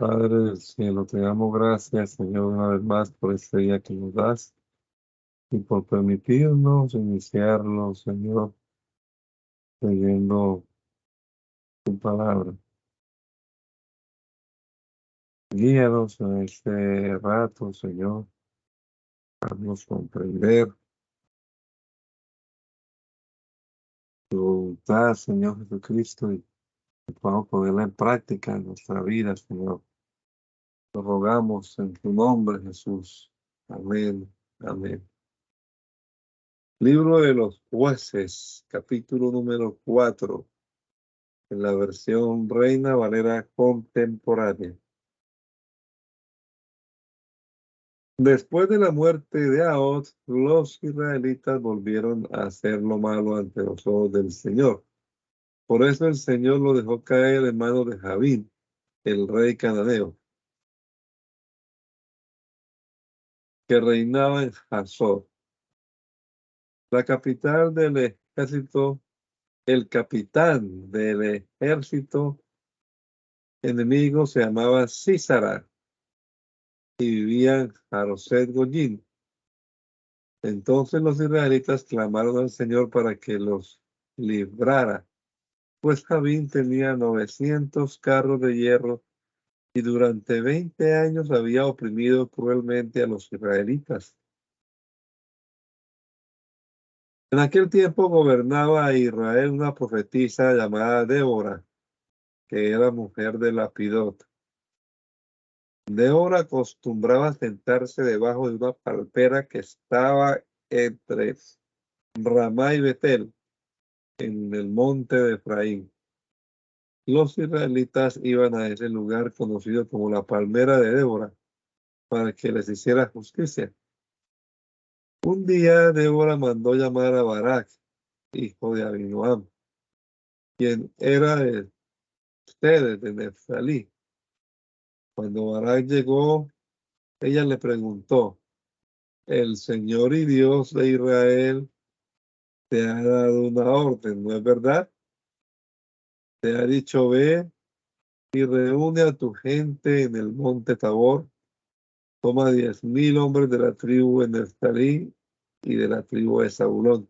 Padre del cielo, te damos gracias, Señor, una vez más por este día que nos das y por permitirnos iniciarlo, Señor, leyendo tu palabra. Guíanos en este rato, Señor, haznos comprender tu voluntad, Señor Jesucristo, y que podamos ponerla en práctica en nuestra vida, Señor. Lo rogamos en tu nombre, Jesús. Amén. Amén. Libro de los Jueces, capítulo número 4. En la versión Reina Valera contemporánea. Después de la muerte de Ahod, los israelitas volvieron a hacer lo malo ante los ojos del Señor. Por eso el Señor lo dejó caer en manos de Jabín, el rey cananeo, que reinaba en Hazor. La capital del ejército, el capitán del ejército enemigo se llamaba Sísara y vivía en Jaroset Goyín. Entonces los israelitas clamaron al Señor para que los librara, pues Jabín tenía 900 carros de hierro y durante 20 años había oprimido cruelmente a los israelitas. En aquel tiempo gobernaba a Israel una profetisa llamada Débora, que era mujer de Lapidot. Débora acostumbraba sentarse debajo de una palpera que estaba entre Ramá y Betel, en el monte de Efraín. Los israelitas iban a ese lugar conocido como la palmera de Débora para que les hiciera justicia. Un día Débora mandó llamar a Barak, hijo de Abinoam, quien era de ustedes, de Neftalí. Cuando Barak llegó, ella le preguntó: el Señor y Dios de Israel te ha dado una orden, ¿no es verdad? Te ha dicho: ve y reúne a tu gente en el monte Tabor. Toma 10,000 hombres de la tribu de Neftalí y de la tribu de Zabulón.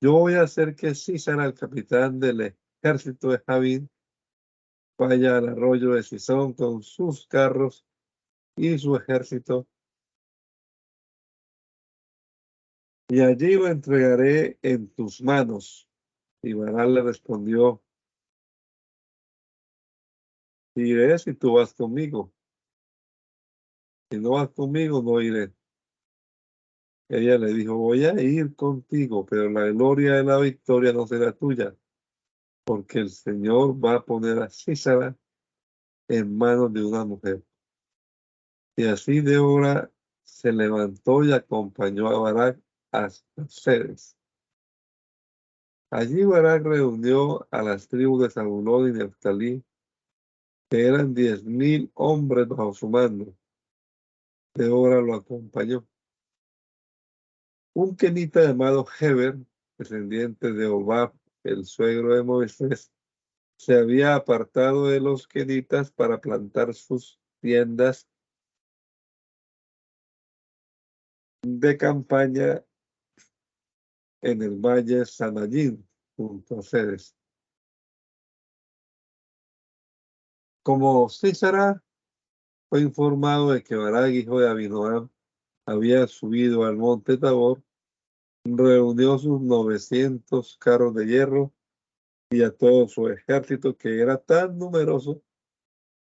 Yo voy a hacer que Sísara, el capitán del ejército de Jabín, vaya al arroyo de Sison con sus carros y su ejército, y allí lo entregaré en tus manos. Y Barak le respondió: iré si tú vas conmigo. Si no vas conmigo, no iré. Ella le dijo: voy a ir contigo, pero la gloria de la victoria no será tuya, porque el Señor va a poner a Sísara en manos de una mujer. Y así Débora se levantó y acompañó a Barak hasta Ceres. Allí Barak reunió a las tribus de Zabulón y Neftalí, que eran 10,000 hombres bajo su mando. Débora lo acompañó. Un kenita llamado Heber, descendiente de Obab, el suegro de Moisés, se había apartado de los kenitas para plantar sus tiendas de campaña en el valle Sanayín, junto a Ceres. Como Sísara fue informado de que Barak, hijo de Abinoam, había subido al monte Tabor, reunió sus 900 carros de hierro y a todo su ejército, que era tan numeroso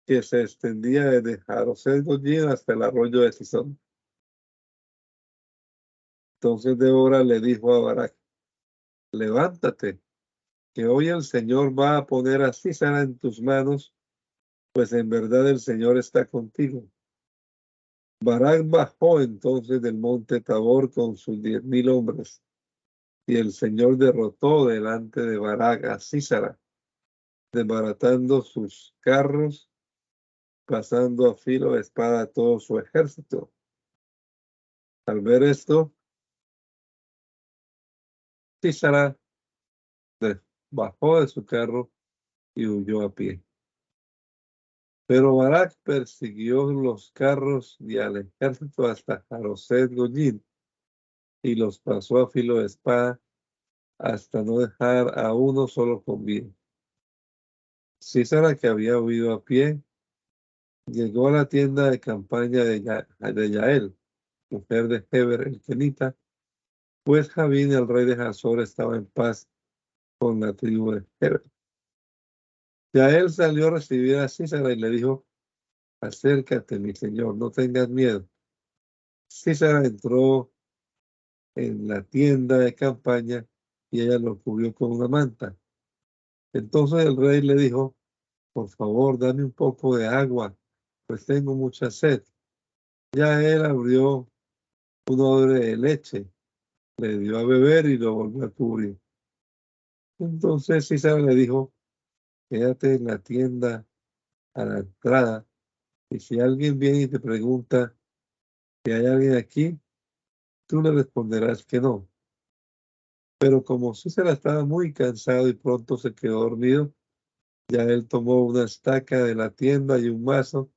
que se extendía desde Jaroset Goyim hasta el arroyo de Sison. Entonces Débora le dijo a Barak: levántate, que hoy el Señor va a poner a Sísara en tus manos, pues en verdad el Señor está contigo. Barak bajó entonces del monte Tabor con sus 10,000 hombres, y el Señor derrotó delante de Barak a Sísara, desbaratando sus carros, pasando a filo de espada a todo su ejército. Al ver esto, Sísara bajó de su carro y huyó a pie. Pero Barak persiguió los carros y al ejército hasta Jaroset Goyim y los pasó a filo de espada hasta no dejar a uno solo con vida. Sísara, que había huido a pie, llegó a la tienda de campaña de Yael, mujer de Heber el kenita, pues Javín, el rey de Hazor, estaba en paz con la tribu de Heber. Yael salió a recibir a Sísara y le dijo: acércate, mi señor, no tengas miedo. Sísara entró en la tienda de campaña y ella lo cubrió con una manta. Entonces el rey le dijo: por favor, dame un poco de agua, pues tengo mucha sed. Ya él abrió un odre de leche, le dio a beber y lo volvió a cubrir. Entonces Císara le dijo: quédate en la tienda a la entrada, y si alguien viene y te pregunta si hay alguien aquí, tú le responderás que no. Pero como Císara estaba muy cansado y pronto se quedó dormido, ya él tomó una estaca de la tienda y un mazo,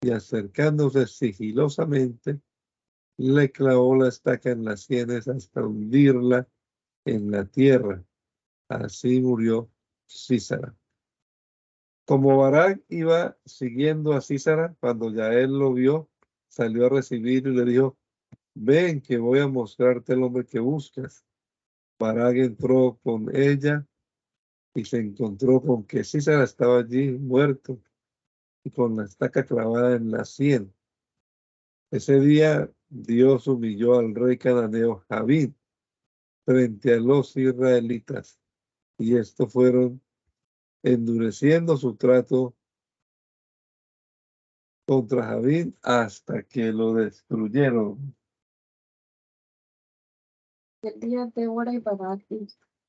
y acercándose sigilosamente, le clavó la estaca en las sienes hasta hundirla en la tierra. Así murió Sísara. Como Barak iba siguiendo a Sísara, cuando ya él lo vio, salió a recibirlo y le dijo: ven, que voy a mostrarte el hombre que buscas. Barak entró con ella y se encontró con que Sísara estaba allí muerto y con la estaca clavada en la sien. Ese día Dios humilló al rey cananeo Javín frente a los israelitas, y estos fueron endureciendo su trato contra Javín hasta que lo destruyeron. El día Débora y Barak,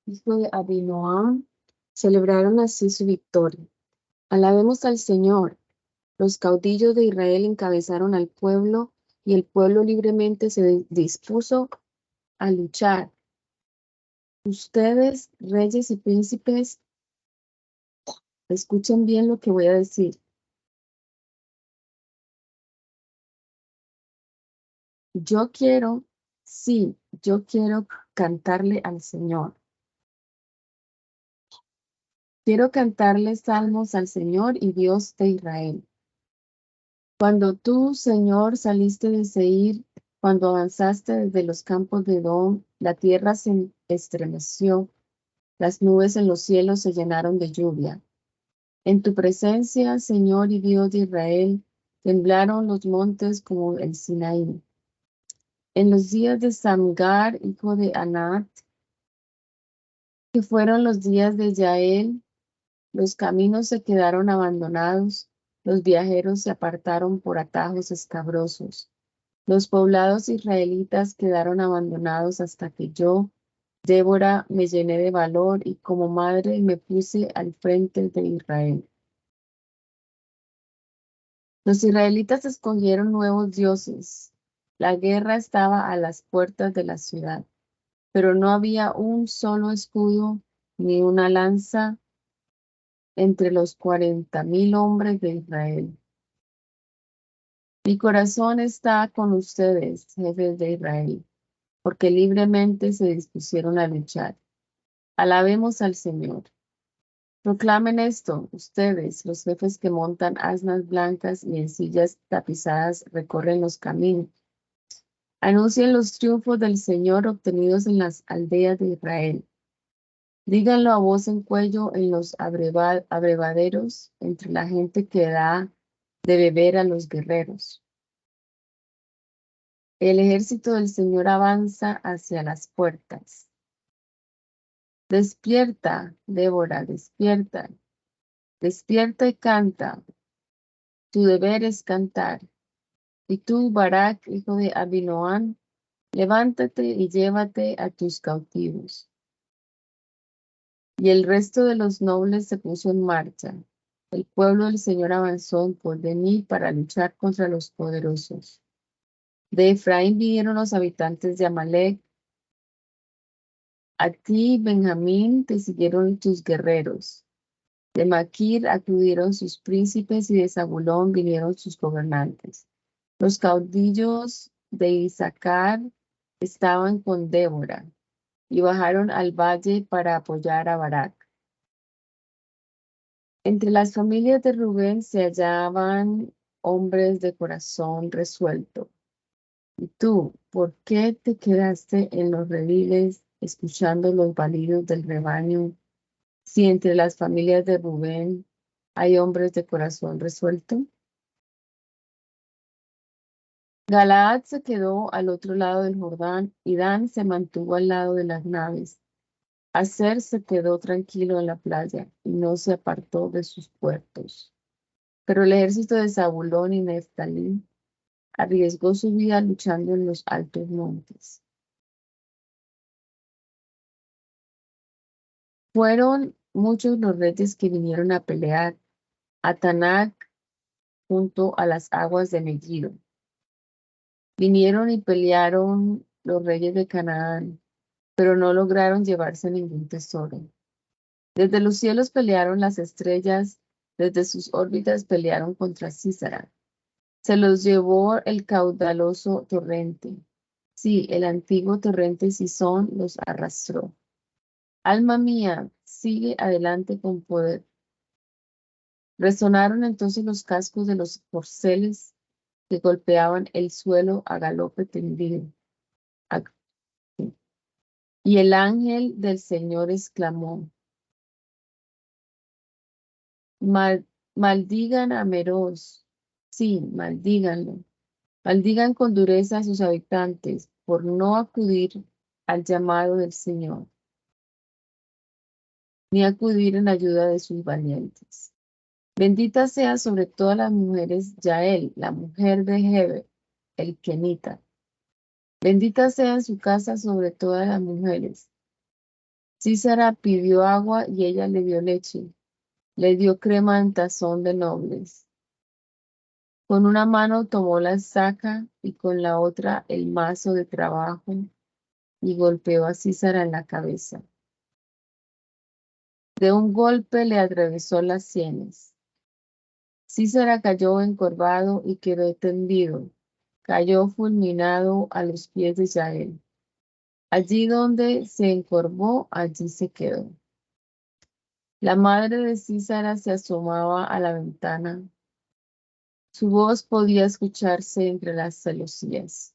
hijo de Abinoam, celebraron así su victoria. Alabemos al Señor. Los caudillos de Israel encabezaron al pueblo y el pueblo libremente se dispuso a luchar. Ustedes, reyes y príncipes, escuchen bien lo que voy a decir. Yo quiero, sí, yo quiero cantarle al Señor. Quiero cantarle salmos al Señor y Dios de Israel. Cuando tú, Señor, saliste de Seir, cuando avanzaste desde los campos de Edom, la tierra se estremeció, las nubes en los cielos se llenaron de lluvia. En tu presencia, Señor y Dios de Israel, temblaron los montes como el Sinaí. En los días de Samgar, hijo de Anat, que fueron los días de Yael, los caminos se quedaron abandonados, los viajeros se apartaron por atajos escabrosos. Los poblados israelitas quedaron abandonados hasta que yo, Débora, me llené de valor y como madre me puse al frente de Israel. Los israelitas escogieron nuevos dioses. La guerra estaba a las puertas de la ciudad, pero no había un solo escudo ni una lanza entre los 40,000 hombres de Israel. Mi corazón está con ustedes, jefes de Israel, porque libremente se dispusieron a luchar. Alabemos al Señor. Proclamen esto, ustedes, los jefes que montan asnas blancas y en sillas tapizadas recorren los caminos. Anuncien los triunfos del Señor obtenidos en las aldeas de Israel. Díganlo a voz en cuello en los abrevaderos, entre la gente que da de beber a los guerreros. El ejército del Señor avanza hacia las puertas. Despierta, Débora, despierta. Despierta y canta. Tu deber es cantar. Y tú, Barak, hijo de Abinoam, levántate y llévate a tus cautivos. Y el resto de los nobles se puso en marcha. El pueblo del Señor avanzó en pos de mí para luchar contra los poderosos. De Efraín vinieron los habitantes de Amalec. A ti, Benjamín, te siguieron tus guerreros. De Maquir acudieron sus príncipes y de Zabulón vinieron sus gobernantes. Los caudillos de Isaacar estaban con Débora y bajaron al valle para apoyar a Barak. Entre las familias de Rubén se hallaban hombres de corazón resuelto. ¿Y tú, por qué te quedaste en los rediles escuchando los balidos del rebaño, si entre las familias de Rubén hay hombres de corazón resuelto? Galaad se quedó al otro lado del Jordán y Dan se mantuvo al lado de las naves. Aser se quedó tranquilo en la playa y no se apartó de sus puertos. Pero el ejército de Zabulón y Neftalí arriesgó su vida luchando en los altos montes. Fueron muchos los reyes que vinieron a pelear a Taanac junto a las aguas de Megiddo. Vinieron y pelearon los reyes de Canaán, pero no lograron llevarse ningún tesoro. Desde los cielos pelearon las estrellas, desde sus órbitas pelearon contra Sísara. Se los llevó el caudaloso torrente. Sí, el antiguo torrente Sison los arrastró. Alma mía, sigue adelante con poder. Resonaron entonces los cascos de los corceles que golpeaban el suelo a galope tendido. Y el ángel del Señor exclamó: Maldigan a Meroz, sí, maldíganlo. Maldigan con dureza a sus habitantes por no acudir al llamado del Señor, ni acudir en ayuda de sus valientes. Bendita sea sobre todas las mujeres Yael, la mujer de Heber, el kenita. Bendita sea en su casa sobre todas las mujeres. Sísara pidió agua y ella le dio leche. Le dio crema en tazón de nobles. Con una mano tomó la estaca y con la otra el mazo de trabajo y golpeó a Sísara en la cabeza. De un golpe le atravesó las sienes. Sísara cayó encorvado y quedó tendido. Cayó fulminado a los pies de Yael. Allí donde se encorvó, allí se quedó. La madre de Sísara se asomaba a la ventana. Su voz podía escucharse entre las celosías.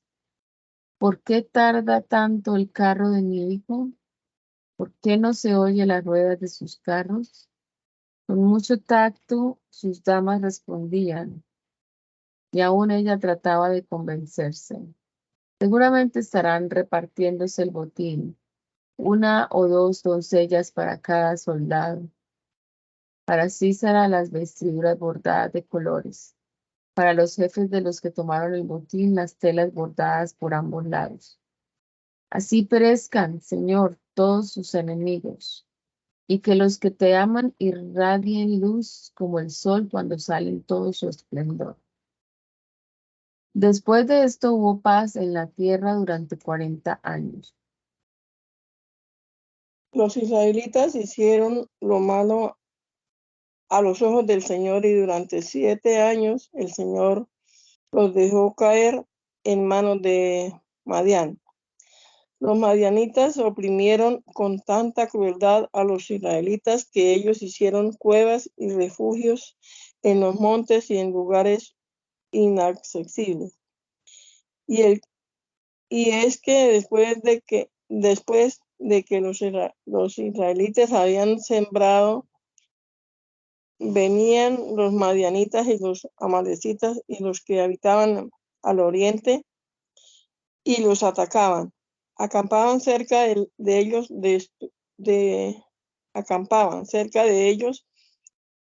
¿Por qué tarda tanto el carro de mi hijo? ¿Por qué no se oye las ruedas de sus carros? Con mucho tacto, sus damas respondían, y aún ella trataba de convencerse. Seguramente estarán repartiéndose el botín, una o dos doncellas para cada soldado. Para Sísara las vestiduras bordadas de colores. Para los jefes de los que tomaron el botín, las telas bordadas por ambos lados. Así perezcan, Señor, todos sus enemigos, y que los que te aman irradien luz como el sol cuando sale en todo su esplendor. Después de esto hubo paz en la tierra durante 40 años. Los israelitas hicieron lo malo a los ojos del Señor y durante 7 años el Señor los dejó caer en manos de Madián. Los madianitas oprimieron con tanta crueldad a los israelitas que ellos hicieron cuevas y refugios en los montes y en lugares inaccesibles. Y es que después de que los israelitas habían sembrado, venían los madianitas y los amalecitas y los que habitaban al oriente y los atacaban. Acampaban cerca de ellos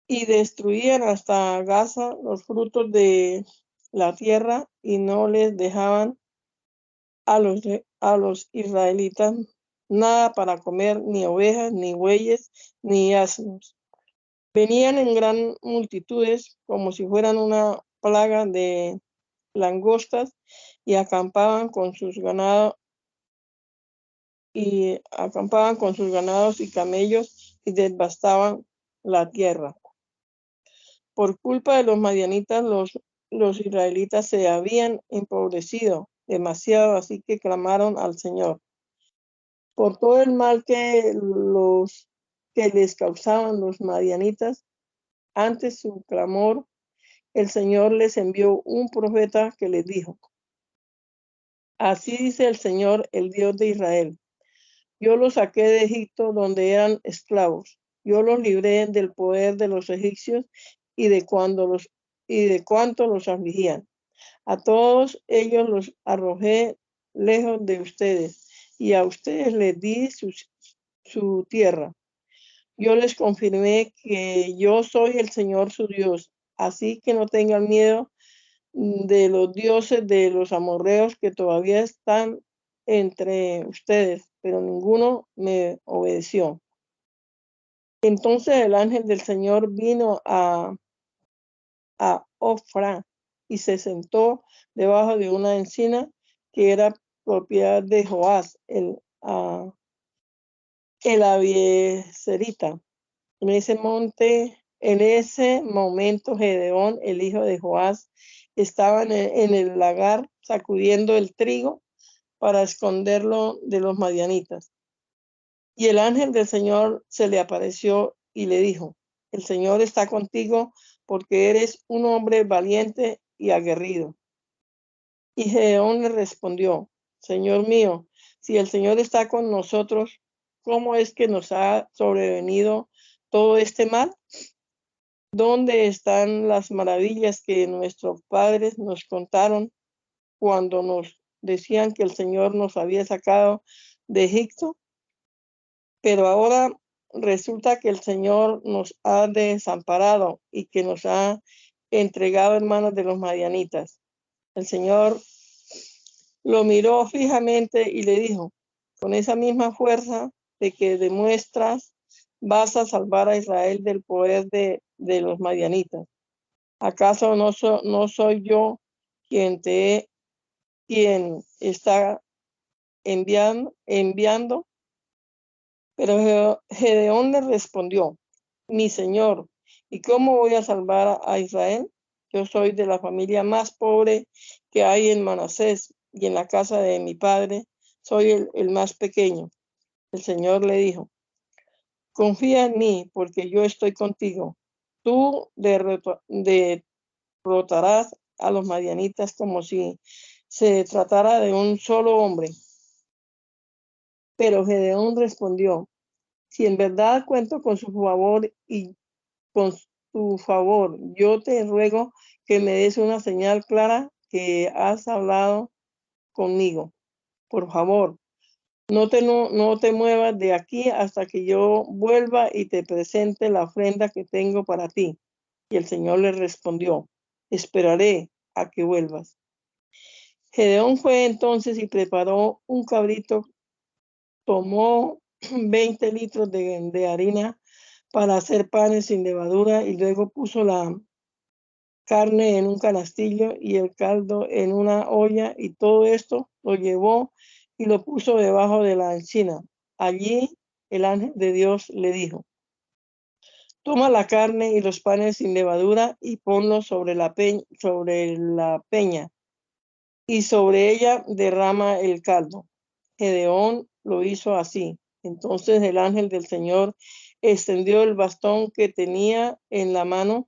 y destruían hasta Gaza los frutos de la tierra y no les dejaban a los israelitas nada para comer, ni ovejas, ni bueyes, ni asnos. Venían en gran multitudes como si fueran una plaga de langostas y acampaban con sus ganados y camellos y devastaban la tierra. Por culpa de los madianitas, los israelitas se habían empobrecido demasiado, así que clamaron al Señor. Por todo el mal que les causaban los madianitas, ante su clamor, el Señor les envió un profeta que les dijo: así dice el Señor, el Dios de Israel: yo los saqué de Egipto, donde eran esclavos. Yo los libré del poder de los egipcios y de cuanto los afligían. A todos ellos los arrojé lejos de ustedes, y a ustedes les di su tierra. Yo les confirmé que yo soy el Señor su Dios, así que no tengan miedo de los dioses de los amorreos que todavía están entre ustedes, pero ninguno me obedeció. Entonces el ángel del Señor vino a Ofra y se sentó debajo de una encina que era propiedad de Joás, el Abieserita. En ese momento, Gedeón, el hijo de Joás, estaba en el lagar sacudiendo el trigo para esconderlo de los madianitas. Y el ángel del Señor se le apareció y le dijo: el Señor está contigo, porque eres un hombre valiente y aguerrido. Y Gedeón le respondió: Señor mío, si el Señor está con nosotros, ¿cómo es que nos ha sobrevenido todo este mal? ¿Dónde están las maravillas que nuestros padres nos contaron cuando nos decían que el Señor nos había sacado de Egipto? Pero ahora resulta que el Señor nos ha desamparado y que nos ha entregado en manos de los madianitas. El Señor lo miró fijamente y le dijo: con esa misma fuerza de que demuestras, vas a salvar a Israel del poder de los madianitas. ¿Acaso no soy yo quien está enviando? Pero Gedeón le respondió: mi señor, ¿y cómo voy a salvar a Israel? Yo soy de la familia más pobre que hay en Manasés, y en la casa de mi padre soy el más pequeño. El Señor le dijo: confía en mí, porque yo estoy contigo. Tú derrotarás a los madianitas como si se tratara de un solo hombre. Pero Gedeón respondió: si en verdad cuento con su favor y con tu favor, yo te ruego que me des una señal clara que has hablado conmigo. Por favor, no te muevas de aquí hasta que yo vuelva y te presente la ofrenda que tengo para ti. Y el Señor le respondió: esperaré a que vuelvas. Gedeón fue entonces y preparó un cabrito, tomó 20 litros de harina para hacer panes sin levadura, y luego puso la carne en un canastillo y el caldo en una olla, y todo esto lo llevó y lo puso debajo de la encina. Allí el ángel de Dios le dijo: toma la carne y los panes sin levadura y ponlos sobre la peña, y sobre ella derrama el caldo. Gedeón lo hizo así. Entonces el ángel del Señor extendió el bastón que tenía en la mano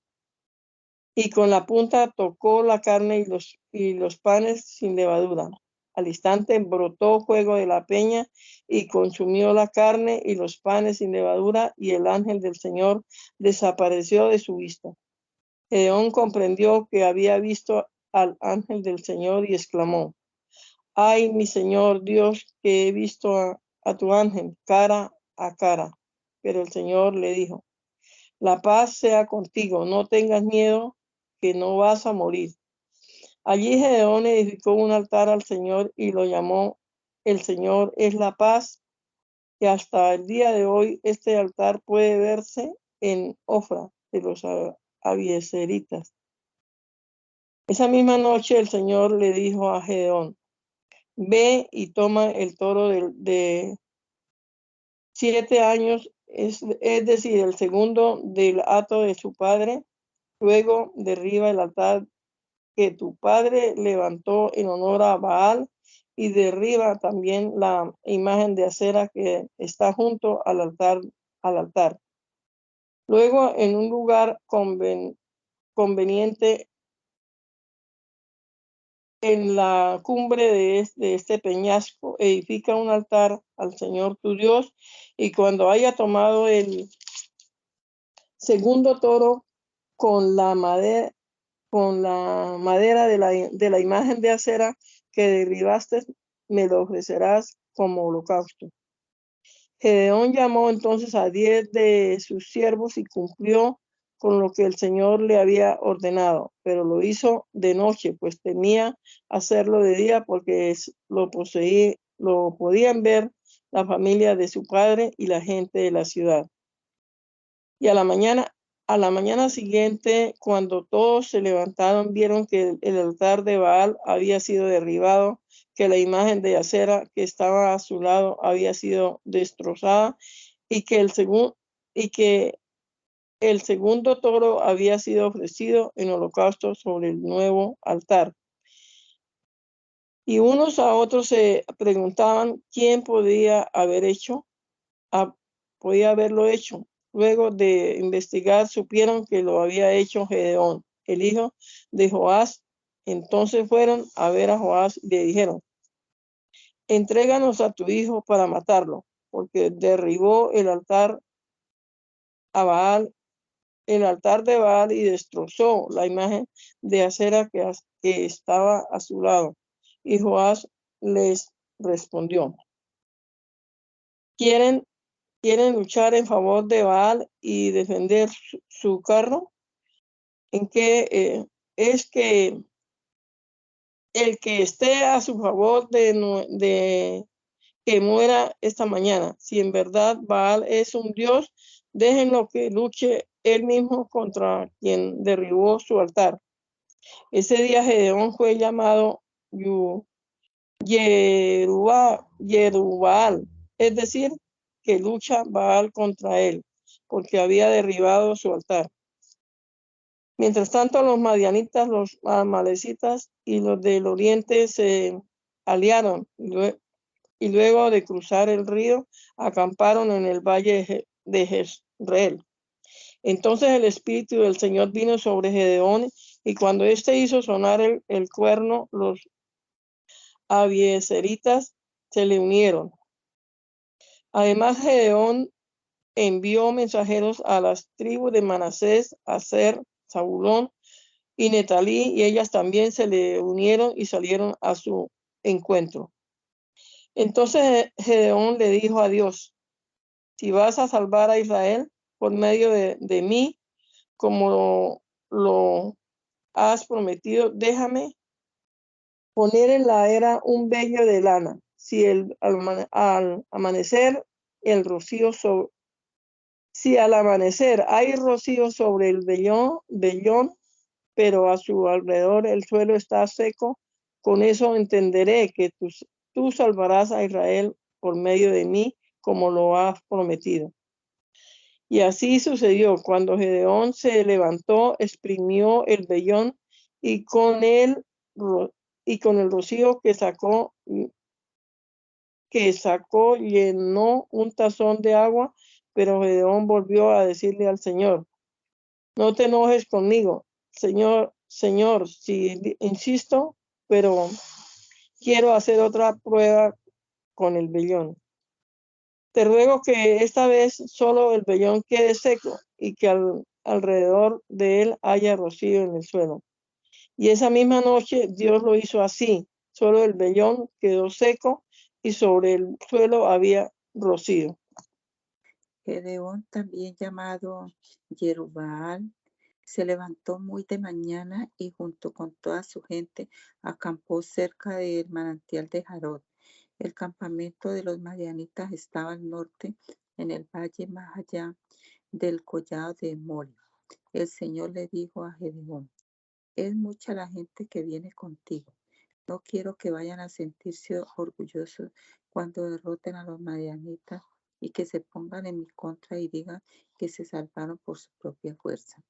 y con la punta tocó la carne y los panes sin levadura. Al instante brotó fuego de la peña y consumió la carne y los panes sin levadura, y el ángel del Señor desapareció de su vista. Gedeón comprendió que había visto al ángel del Señor y exclamó: ay, mi Señor Dios, que he visto a tu ángel cara a cara. Pero el Señor le dijo: la paz sea contigo, no tengas miedo, que no vas a morir. Allí Gedeón edificó un altar al Señor y lo llamó: el Señor es la paz. Y hasta el día de hoy este altar puede verse en Ofra de los Abieseritas. Esa misma noche el Señor le dijo a Gedeón: ve y toma el toro de 7 años es decir, el segundo del hato de su padre. Luego derriba el altar que tu padre levantó en honor a Baal y derriba también la imagen de acera que está junto al altar. Luego, en un lugar conveniente en la cumbre de este peñasco, edifica un altar al Señor tu Dios, y cuando haya tomado el segundo toro con la madera de la imagen de acera que derribaste, me lo ofrecerás como holocausto. Gedeón llamó entonces a 10 de sus siervos y cumplió con lo que el Señor le había ordenado, pero lo hizo de noche, pues temía hacerlo de día porque lo podían ver la familia de su padre y la gente de la ciudad. Y a la mañana siguiente, cuando todos se levantaron, vieron que el altar de Baal había sido derribado, que la imagen de acera que estaba a su lado había sido destrozada y que el segundo toro había sido ofrecido en holocausto sobre el nuevo altar. Y unos a otros se preguntaban quién podía haberlo hecho. Luego de investigar, supieron que lo había hecho Gedeón, el hijo de Joás. Entonces fueron a ver a Joás y le dijeron: entréganos a tu hijo para matarlo, porque derribó el altar de Baal y destrozó la imagen de acera que estaba a su lado. Y Joás les respondió: ¿Quieren luchar en favor de Baal y defender su carro? En que es que el que esté a su favor de que muera esta mañana. Si en verdad Baal es un dios, déjenlo que luche él mismo contra quien derribó su altar. Ese día Gedeón fue llamado Yerubbaal, es decir, que lucha Baal contra él, porque había derribado su altar. Mientras tanto, los madianitas, los amalecitas y los del oriente se aliaron, y luego de cruzar el río, acamparon en el valle de Jezreel. Entonces el Espíritu del Señor vino sobre Gedeón, y cuando éste hizo sonar el cuerno, los abiezeritas se le unieron. Además, Gedeón envió mensajeros a las tribus de Manasés, Aser, Zabulón y Netalí, y ellas también se le unieron y salieron a su encuentro. Entonces Gedeón le dijo a Dios: si vas a salvar a Israel por medio de mí, como lo has prometido, déjame poner en la era un vello de lana. Si al amanecer hay rocío sobre el vellón, pero a su alrededor el suelo está seco, con eso entenderé que tú salvarás a Israel por medio de mí, como lo has prometido. Y así sucedió. Cuando Gedeón se levantó, exprimió el vellón, y con el rocío que sacó llenó un tazón de agua. Pero Gedeón volvió a decirle al Señor: no te enojes conmigo, Señor, si insisto, pero quiero hacer otra prueba con el vellón. Te ruego que esta vez solo el vellón quede seco, y que alrededor de él haya rocío en el suelo. Y esa misma noche Dios lo hizo así. Solo el vellón quedó seco, y sobre el suelo había rocío. Gedeón, también llamado Yerubbaal, se levantó muy de mañana y junto con toda su gente acampó cerca del manantial de Jarod. El campamento de los madianitas estaba al norte, en el valle más allá del collado de More. El Señor le dijo a Gedeón: es mucha la gente que viene contigo. No quiero que vayan a sentirse orgullosos cuando derroten a los madianitas y que se pongan en mi contra y digan que se salvaron por su propia fuerza.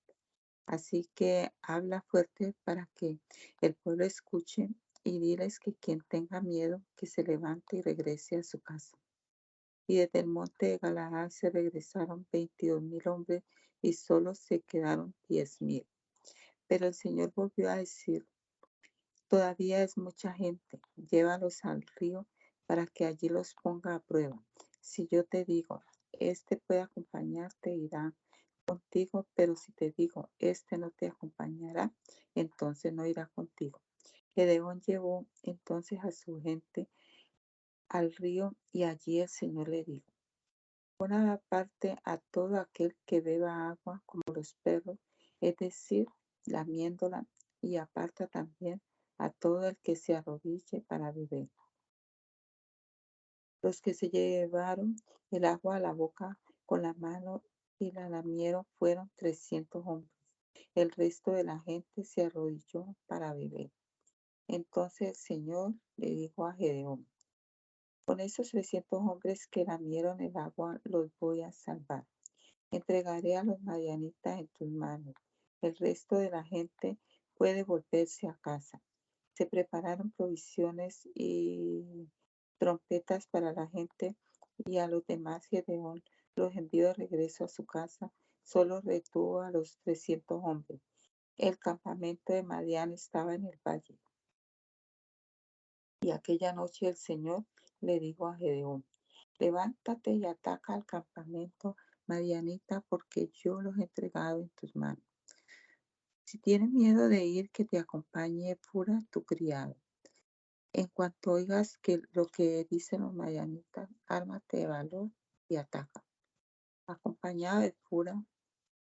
Así que habla fuerte para que el pueblo escuche y diles que quien tenga miedo, que se levante y regrese a su casa. Y desde el monte de Galaad se regresaron 22,000 hombres y solo se quedaron 10,000. Pero el Señor volvió a decir: todavía es mucha gente, llévalos al río para que allí los ponga a prueba. Si yo te digo, este puede acompañarte, irá contigo, pero si te digo, este no te acompañará, entonces no irá contigo. Gedeón llevó entonces a su gente al río y allí el Señor le dijo: pon aparte a todo aquel que beba agua como los perros, es decir, lamiéndola, y aparta también a todo el que se arrodille para beber. Los que se llevaron el agua a la boca con la mano y la lamieron fueron 300 hombres. El resto de la gente se arrodilló para beber. Entonces el Señor le dijo a Gedeón: con esos 300 hombres que lamieron el agua los voy a salvar. Entregaré a los madianitas en tus manos. El resto de la gente puede volverse a casa. Se prepararon provisiones y trompetas para la gente, y a los demás Gedeón los envió de regreso a su casa. Solo retuvo a los 300 hombres. El campamento de Madián estaba en el valle. Y aquella noche el Señor le dijo a Gedeón: levántate y ataca al campamento madianita, porque yo los he entregado en tus manos. Si tienes miedo de ir, que te acompañe Pura, tu criado. En cuanto oigas lo que dicen los madianitas, ármate de valor y ataca. Acompañado de Pura,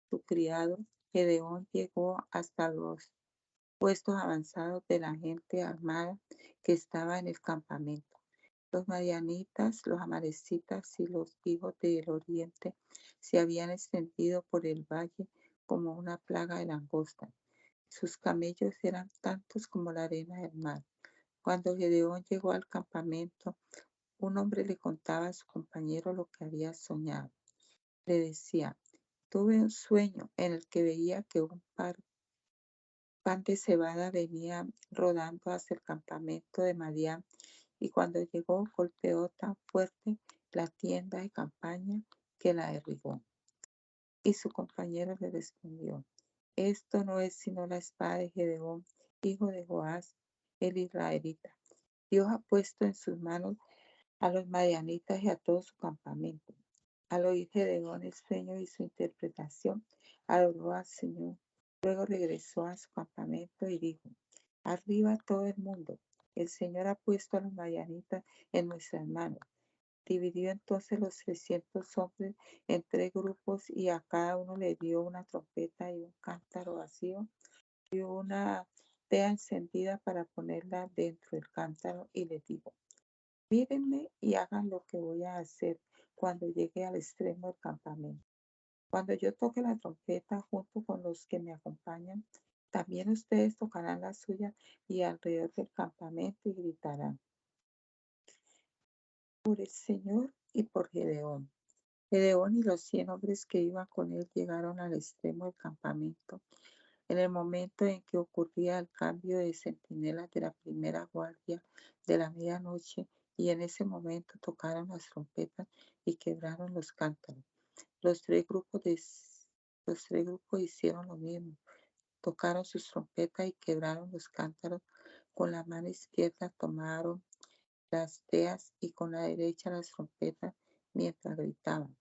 su criado, Gedeón llegó hasta los puestos avanzados de la gente armada que estaba en el campamento. Los madianitas, los amalecitas y los hijos del oriente se habían extendido por el valle como una plaga de langosta. Sus camellos eran tantos como la arena del mar. Cuando Gedeón llegó al campamento, un hombre le contaba a su compañero lo que había soñado. Le decía: tuve un sueño en el que veía que un pan de cebada venía rodando hacia el campamento de Madián, y cuando llegó golpeó tan fuerte la tienda de campaña que la derribó. Y su compañero le respondió: esto no es sino la espada de Gedeón, hijo de Joás, el israelita. Dios ha puesto en sus manos a los madianitas y a todo su campamento. Al oír Gedeón el sueño y su interpretación, adoró al Señor. Luego regresó a su campamento y dijo: arriba todo el mundo, el Señor ha puesto a los madianitas en nuestras manos. Dividió entonces los 300 hombres en 3 grupos, y a cada uno le dio una trompeta y un cántaro vacío y una tea encendida para ponerla dentro del cántaro, y les dijo: mírenme y hagan lo que voy a hacer cuando llegue al extremo del campamento. Cuando yo toque la trompeta junto con los que me acompañan, también ustedes tocarán la suya y alrededor del campamento, y gritarán: por el Señor y por Gedeón. Gedeón y los 100 hombres que iban con él llegaron al extremo del campamento en el momento en que ocurría el cambio de centinelas de la primera guardia de la medianoche, y en ese momento tocaron las trompetas y quebraron los cántaros. Los tres grupos hicieron lo mismo. Tocaron sus trompetas y quebraron los cántaros. Con la mano izquierda tomaron las teas y con la derecha las trompetas, mientras gritaban: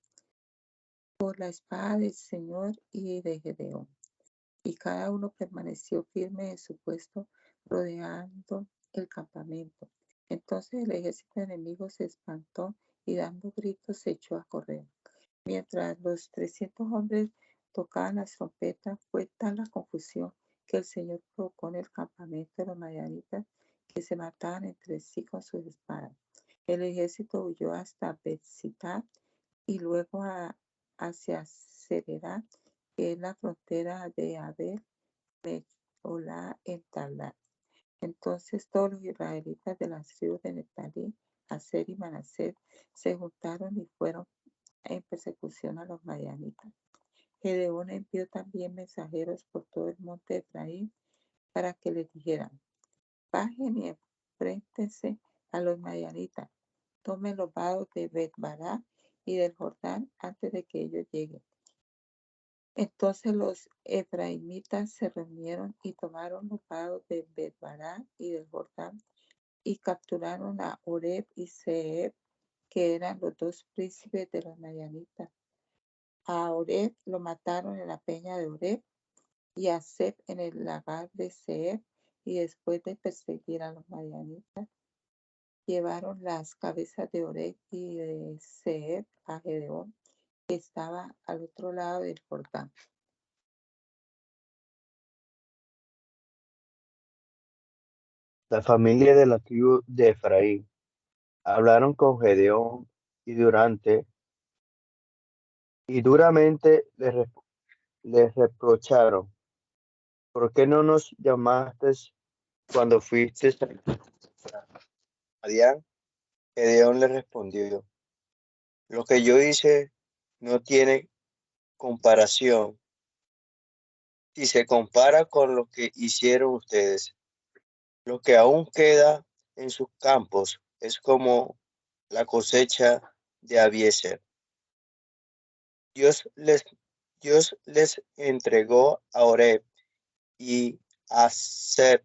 por la espada del Señor y de Gedeón. Y cada uno permaneció firme en su puesto, rodeando el campamento. Entonces el ejército enemigo se espantó y dando gritos se echó a correr. Mientras los 300 hombres tocaban las trompetas, fue tal la confusión que el Señor provocó en el campamento de los madianitas, que se mataban entre sí con sus espadas. El ejército huyó hasta Bet-Sitá y luego hacia Sereda, que es la frontera de Abel Meholá en Talá. Entonces todos los israelitas de las tribus de Neftalí, Aser y Manasés se juntaron y fueron en persecución a los madianitas. Gedeón envió también mensajeros por todo el monte de Efraín para que les dijeran: bajen y enfréntense a los madianitas, tomen los vados de Bet-bará y del Jordán antes de que ellos lleguen. Entonces los efraimitas se reunieron y tomaron los vados de Bet-bará y del Jordán y capturaron a Oreb y Zeeb, que eran los dos príncipes de los madianitas. A Oreb lo mataron en la peña de Oreb y a Zeeb en el lagar de Zeeb, y después de perseguir a los madianitas, llevaron las cabezas de Oreb y de Zeeb a Gedeón, que estaba al otro lado del Jordán. La familia de la tribu de Efraín hablaron con Gedeón y duramente les reprocharon: ¿por qué no nos llamaste cuando fuiste a Madián? Gedeón le respondió: lo que yo hice no tiene comparación si se compara con lo que hicieron ustedes. Lo que aún queda en sus campos es como la cosecha de Abiezer. Dios les entregó a Oreb y a Zeeb,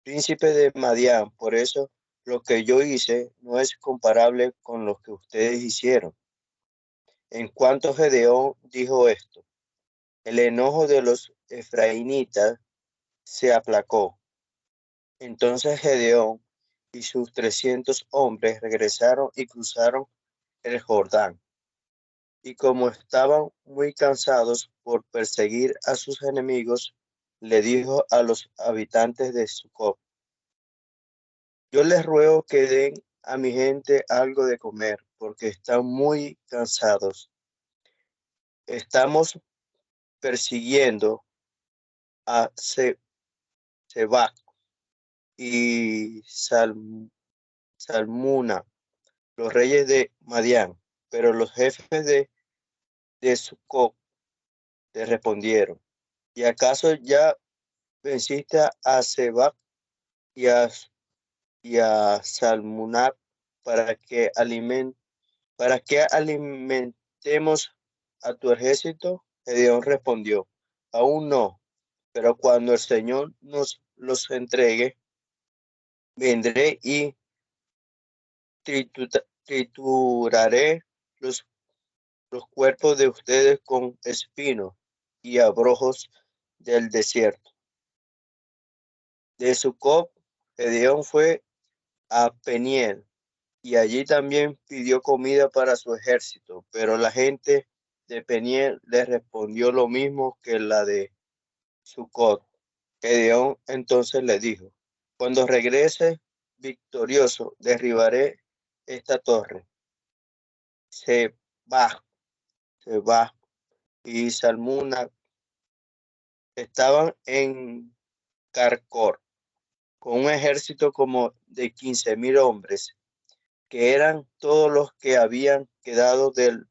príncipe de Madián. Por eso lo que yo hice no es comparable con lo que ustedes hicieron. En cuanto Gedeón dijo esto, el enojo de los efraínitas se aplacó. Entonces Gedeón y sus 300 hombres regresaron y cruzaron el Jordán. Y como estaban muy cansados por perseguir a sus enemigos, le dijo a los habitantes de Sucot: yo les ruego que den a mi gente algo de comer, porque están muy cansados. Estamos persiguiendo a Sebac y Salmuna, los reyes de Madián, pero los jefes de Sucot le respondieron: ¿y acaso ya venciste a Sebac y a Salmuna para que alimentemos a tu ejército? Gedeón respondió: aún no, pero cuando el Señor nos los entregue, vendré y trituraré los cuerpos de ustedes con espinos y abrojos del desierto. De Sucot, Gedeón fue a Peniel, y allí también pidió comida para su ejército, pero la gente de Peniel le respondió lo mismo que la de Sucot. Gedeón entonces le dijo: cuando regrese victorioso, derribaré esta torre. Seba y Salmuna estaban en Carcor con un ejército como de 15,000 hombres, que eran todos los que habían quedado del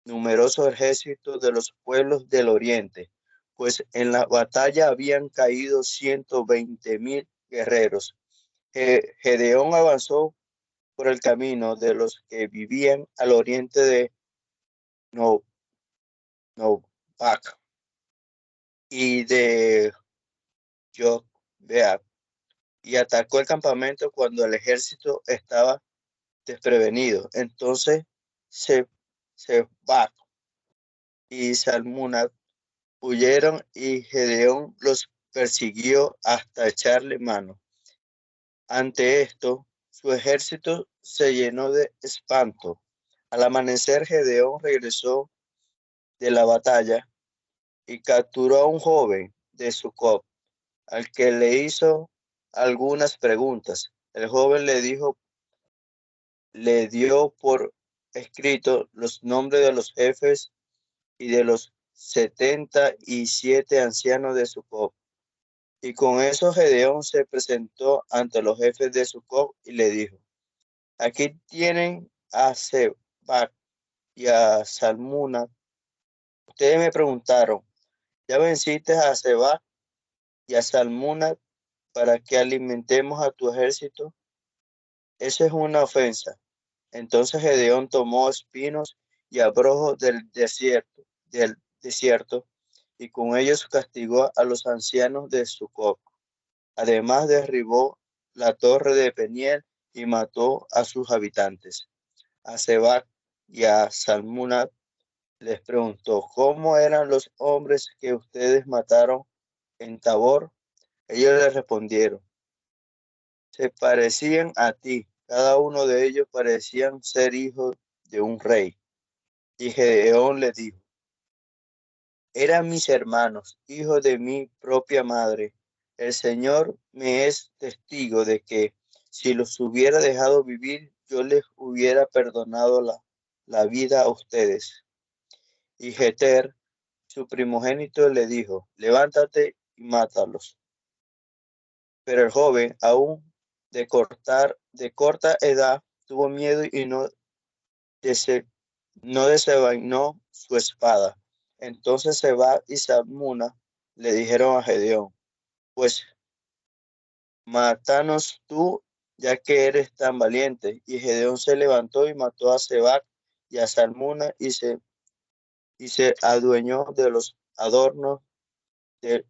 numeroso ejército de los pueblos del oriente, pues en la batalla habían caído 120,000 guerreros. Gedeón avanzó por el camino de los que vivían al oriente de Novac y de Jogbeab, y atacó el campamento cuando el ejército estaba desprevenido. Entonces Sebac y Salmuna huyeron y Gedeón los persiguió hasta echarle mano. Ante esto, su ejército se llenó de espanto. Al amanecer, Gedeón regresó de la batalla y capturó a un joven de Sucot, al que le hizo algunas preguntas. El joven le dio por escrito los nombres de los jefes y de los 77 ancianos de Sucot. Y con eso Gedeón se presentó ante los jefes de Sucot y le dijo: aquí tienen a Seba, Sebac y a Salmuna, ustedes me preguntaron, ¿ya venciste a Sebac y a Salmuna para que alimentemos a tu ejército? Eso es una ofensa. Entonces Gedeón tomó espinos y abrojos del desierto, y con ellos castigó a los ancianos de Sucot. Además derribó la torre de Peniel y mató a sus habitantes. A Sebac y a Salmuna les preguntó, ¿cómo eran los hombres que ustedes mataron en Tabor? Ellos le respondieron, se parecían a ti, cada uno de ellos parecían ser hijos de un rey. Y Gedeón le dijo, eran mis hermanos, hijos de mi propia madre. El Señor me es testigo de que si los hubiera dejado vivir, yo les hubiera perdonado la vida a ustedes. Y Jeter, su primogénito, le dijo, levántate y mátalos. Pero el joven, aún de corta edad, tuvo miedo y no desenvainó su espada. Entonces Sebac y Salmuna le dijeron a Gedeón, pues mátanos tú, ya que eres tan valiente. Y Gedeón se levantó y mató a Sebac y a Salmuna y se adueñó de los adornos de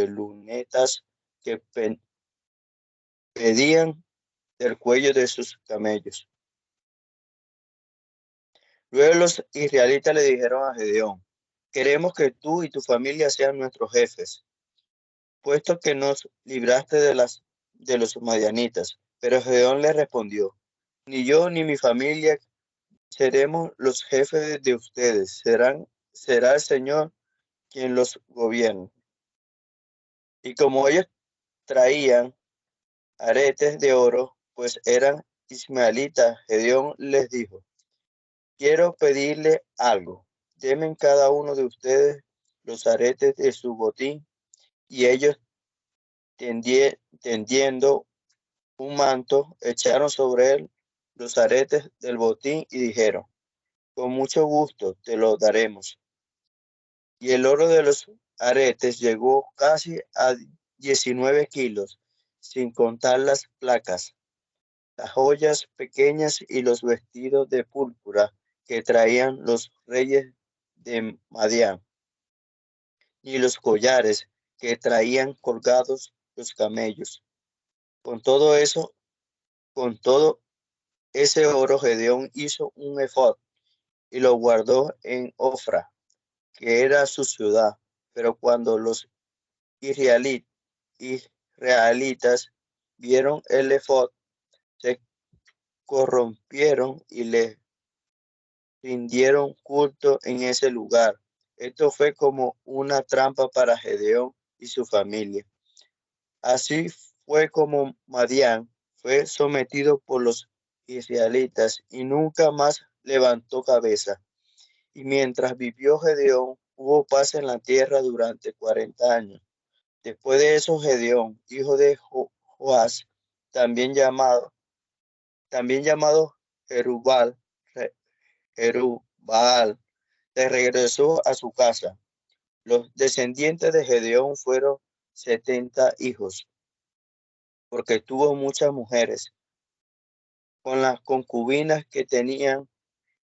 lunetas que pedían del cuello de sus camellos. Luego los israelitas le dijeron a Gedeón, queremos que tú y tu familia sean nuestros jefes, puesto que nos libraste de los madianitas. Pero Gedeón le respondió, ni yo ni mi familia seremos los jefes de ustedes, será el Señor quien los gobierne. Y como ellos traían aretes de oro, pues eran ismaelitas, Gedeón les dijo, quiero pedirle algo, denme cada uno de ustedes los aretes de su botín. Y ellos, tendiendo un manto, echaron sobre él los aretes del botín y dijeron, con mucho gusto te lo daremos. Y el oro de los aretes llegó casi a 19 kilos, sin contar las placas, las joyas pequeñas y los vestidos de púrpura que traían los reyes de Madián, y los collares que traían colgados los camellos. Con todo ese oro, Gedeón hizo un efod y lo guardó en Ofra, que era su ciudad. Pero cuando los israelitas vieron el efod, se corrompieron y le rindieron culto en ese lugar. Esto fue como una trampa para Gedeón y su familia. Así fue como Madián fue sometido por los israelitas y nunca más levantó cabeza. Y mientras vivió Gedeón, hubo paz en la tierra durante 40 años. Después de eso, Gedeón, hijo de Joás, también llamado Jerubbaal, se regresó a su casa. Los descendientes de Gedeón fueron 70 hijos, porque tuvo muchas mujeres. Con las concubinas que tenían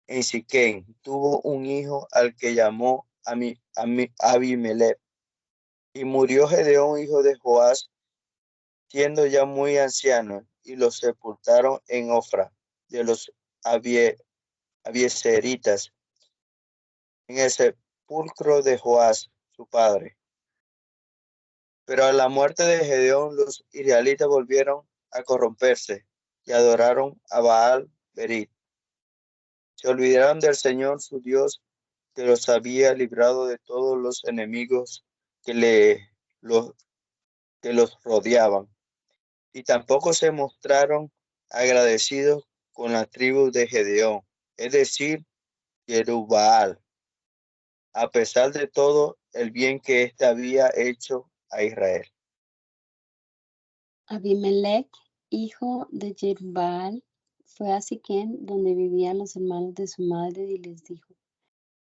en Siquén, tuvo un hijo al que llamó Abimelech. Y murió Gedeón, hijo de Joás, siendo ya muy anciano, y lo sepultaron en Ofra de los abiezeritas, en el sepulcro de Joás, su padre. Pero a la muerte de Gedeón, los israelitas volvieron a corromperse y adoraron a Baal Berit. Se olvidaron del Señor su Dios, que los había librado de todos los enemigos que los rodeaban. Y tampoco se mostraron agradecidos con la tribu de Gedeón, es decir, Jerubbaal, a pesar de todo el bien que éste había hecho a Israel. Abimelech, hijo de Jerubbaal, fue a Siquén, donde vivían los hermanos de su madre, y les dijo: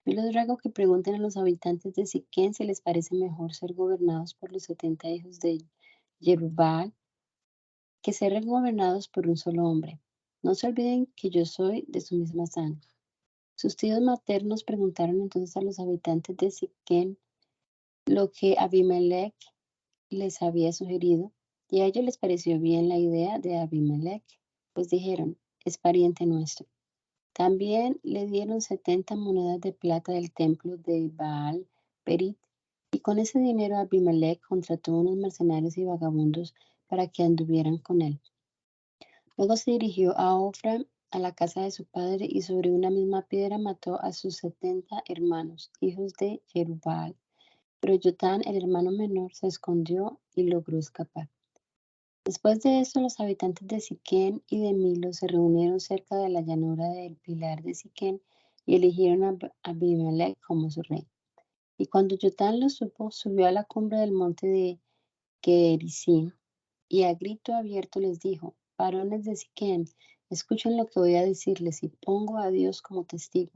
Yo les ruego que pregunten a los habitantes de Siquén si les parece mejor ser gobernados por los 70 hijos de Jerubbaal que ser gobernados por un solo hombre. No se olviden que yo soy de su misma sangre. Sus tíos maternos preguntaron entonces a los habitantes de Siquén lo que Abimelech les había sugerido, y a ellos les pareció bien la idea de Abimelech, pues dijeron: es pariente nuestro. También le dieron 70 monedas de plata del templo de Baal Perit, y con ese dinero Abimelech contrató unos mercenarios y vagabundos para que anduvieran con él. Luego se dirigió a Ofra, a la casa de su padre, y sobre una misma piedra mató a sus 70 hermanos, hijos de Jerubbaal. Pero Jotán, el hermano menor, se escondió y logró escapar. Después de esto, los habitantes de Siquén y de Milo se reunieron cerca de la llanura del pilar de Siquén y eligieron a Abimelech como su rey. Y cuando Jotán lo supo, subió a la cumbre del monte de Gerizim y a grito abierto les dijo: varones de Siquén, escuchen lo que voy a decirles y pongo a Dios como testigo.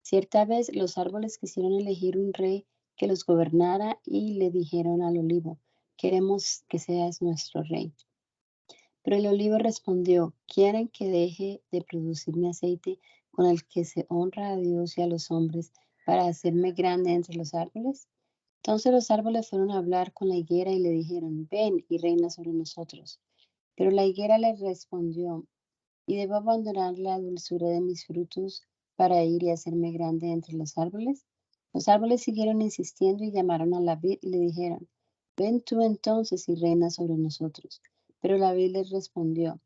Cierta vez los árboles quisieron elegir un rey que los gobernara y le dijeron al olivo: queremos que seas nuestro rey. Pero el olivo respondió: ¿quieren que deje de producir mi aceite con el que se honra a Dios y a los hombres para hacerme grande entre los árboles? Entonces los árboles fueron a hablar con la higuera y le dijeron: ven y reina sobre nosotros. Pero la higuera les respondió: ¿y debo abandonar la dulzura de mis frutos para ir y hacerme grande entre los árboles? Los árboles siguieron insistiendo y llamaron a la vid y le dijeron: ven tú entonces y reina sobre nosotros. Pero la vid les respondió: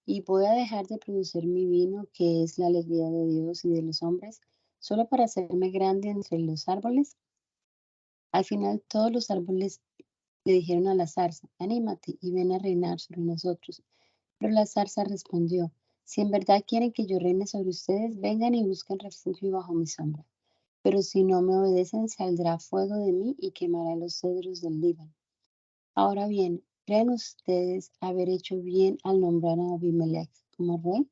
¿y voy a dejar de producir mi vino, que es la alegría de Dios y de los hombres, solo para hacerme grande entre los árboles? Al final todos los árboles le dijeron a la zarza: anímate y ven a reinar sobre nosotros. Pero la zarza respondió: si en verdad quieren que yo reine sobre ustedes, vengan y busquen refugio bajo mi sombra. Pero si no me obedecen, saldrá fuego de mí y quemará los cedros del Líbano. Ahora bien, ¿creen ustedes haber hecho bien al nombrar a Abimelech como rey?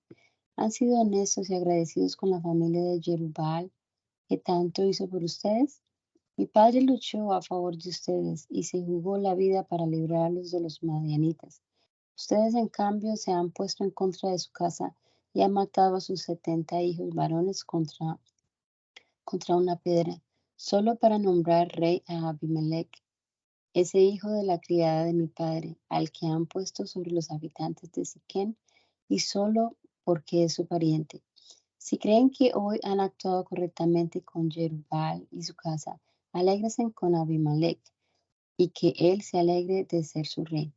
¿Han sido honestos y agradecidos con la familia de Jerubbaal, que tanto hizo por ustedes? Mi padre luchó a favor de ustedes y se jugó la vida para librarlos de los madianitas. Ustedes, en cambio, se han puesto en contra de su casa y han matado a sus 70 hijos varones contra una piedra, solo para nombrar rey a Abimelech, ese hijo de la criada de mi padre, al que han puesto sobre los habitantes de Siquén, y solo porque es su pariente. Si creen que hoy han actuado correctamente con Jerubbaal y su casa, alégrense con Abimelech, y que él se alegre de ser su rey.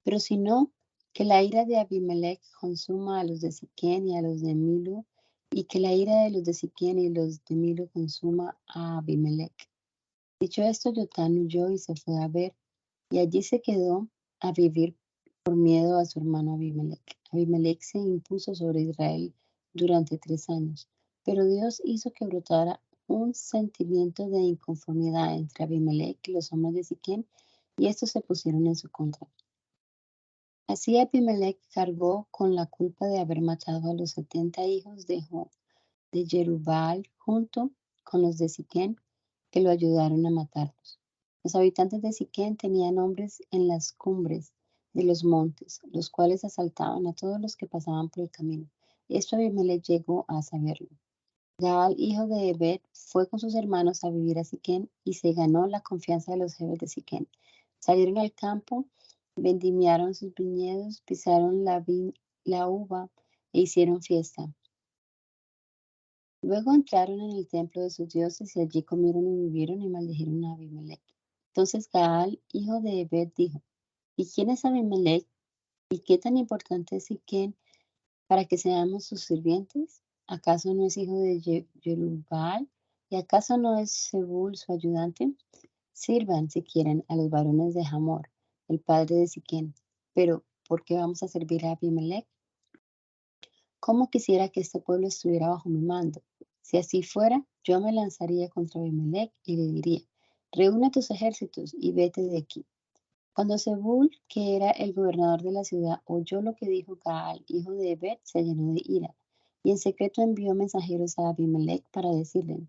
Pero si no, que la ira de Abimelech consuma a los de Siquén y a los de Milo, y que la ira de los de Siquén y los de Milo consuma a Abimelech. Dicho esto, Jotán huyó y se fue a ver, y allí se quedó a vivir por miedo a su hermano Abimelech. Abimelech se impuso sobre Israel durante 3 años, pero Dios hizo que brotara un sentimiento de inconformidad entre Abimelech y los hombres de Siquén, y estos se pusieron en su contra. Así Abimelech cargó con la culpa de haber matado a los 70 hijos de Jerubbaal junto con los de Siquén, que lo ayudaron a matarlos. Los habitantes de Siquén tenían hombres en las cumbres de los montes, los cuales asaltaban a todos los que pasaban por el camino. Esto Abimelech llegó a saberlo. Gaal, hijo de Ebed, fue con sus hermanos a vivir a Siquén y se ganó la confianza de los jefes de Siquén. Salieron al campo, vendimiaron sus viñedos, pisaron la uva e hicieron fiesta. Luego entraron en el templo de sus dioses y allí comieron y bebieron y maldijeron a Abimelech. Entonces Gaal, hijo de Ebed, dijo: ¿y quién es Abimelech? ¿Y qué tan importante es Siquén para que seamos sus sirvientes? ¿Acaso no es hijo de Jerubbaal? ¿Y acaso no es Zebul su ayudante? Sirvan, si quieren, a los varones de Hamor, el padre de Siquén. Pero, ¿por qué vamos a servir a Abimelech? ¿Cómo quisiera que este pueblo estuviera bajo mi mando? Si así fuera, yo me lanzaría contra Abimelech y le diría: reúne tus ejércitos y vete de aquí. Cuando Zebul, que era el gobernador de la ciudad, oyó lo que dijo Gaal, hijo de Ebed, se llenó de ira, y en secreto envió mensajeros a Abimelech para decirle: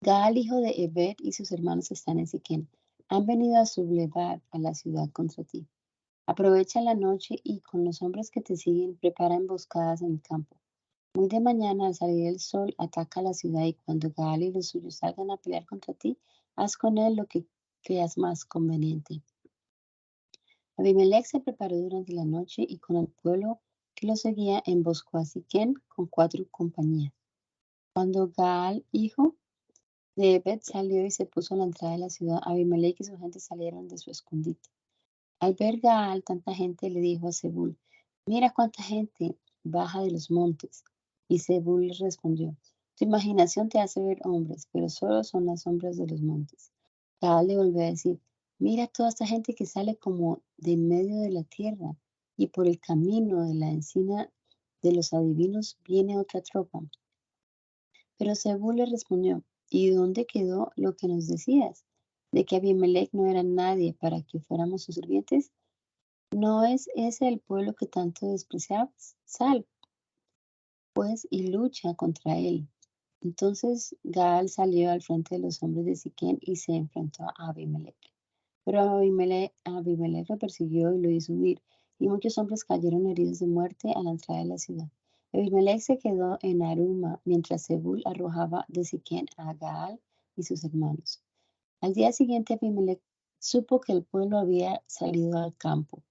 Gaal, hijo de Ebed, y sus hermanos están en Siquem. Han venido a sublevar a la ciudad contra ti. Aprovecha la noche y con los hombres que te siguen prepara emboscadas en el campo. Muy de mañana, al salir el sol, ataca la ciudad, y cuando Gaal y los suyos salgan a pelear contra ti, haz con él lo que creas más conveniente. Abimelech se preparó durante la noche y con el pueblo que lo seguía emboscó a Siquem con 4 compañías. Cuando Gaal, hijo de Ebed, salió y se puso a la entrada de la ciudad, Abimelech y su gente salieron de su escondite. Al ver Gaal tanta gente, le dijo a Zebul: Mira cuánta gente baja de los montes. Y Zebul le respondió: Tu imaginación te hace ver hombres, pero solo son las sombras de los montes. Gaal le volvió a decir: Mira toda esta gente que sale como de en medio de la tierra, y por el camino de la encina de los adivinos viene otra tropa. Pero Zebul le respondió: ¿Y dónde quedó lo que nos decías? ¿De que Abimelech no era nadie para que fuéramos sus sirvientes? ¿No es ese el pueblo que tanto despreciabas? Sal, pues, y lucha contra él. Entonces Gaal salió al frente de los hombres de Siquem y se enfrentó a Abimelech. Pero Abimelech lo persiguió y lo hizo huir, y muchos hombres cayeron heridos de muerte a la entrada de la ciudad. Abimelech se quedó en Aruma, mientras Zebul arrojaba de Siquem a Gaal y sus hermanos. Al día siguiente Abimelech supo que el pueblo había salido al campo.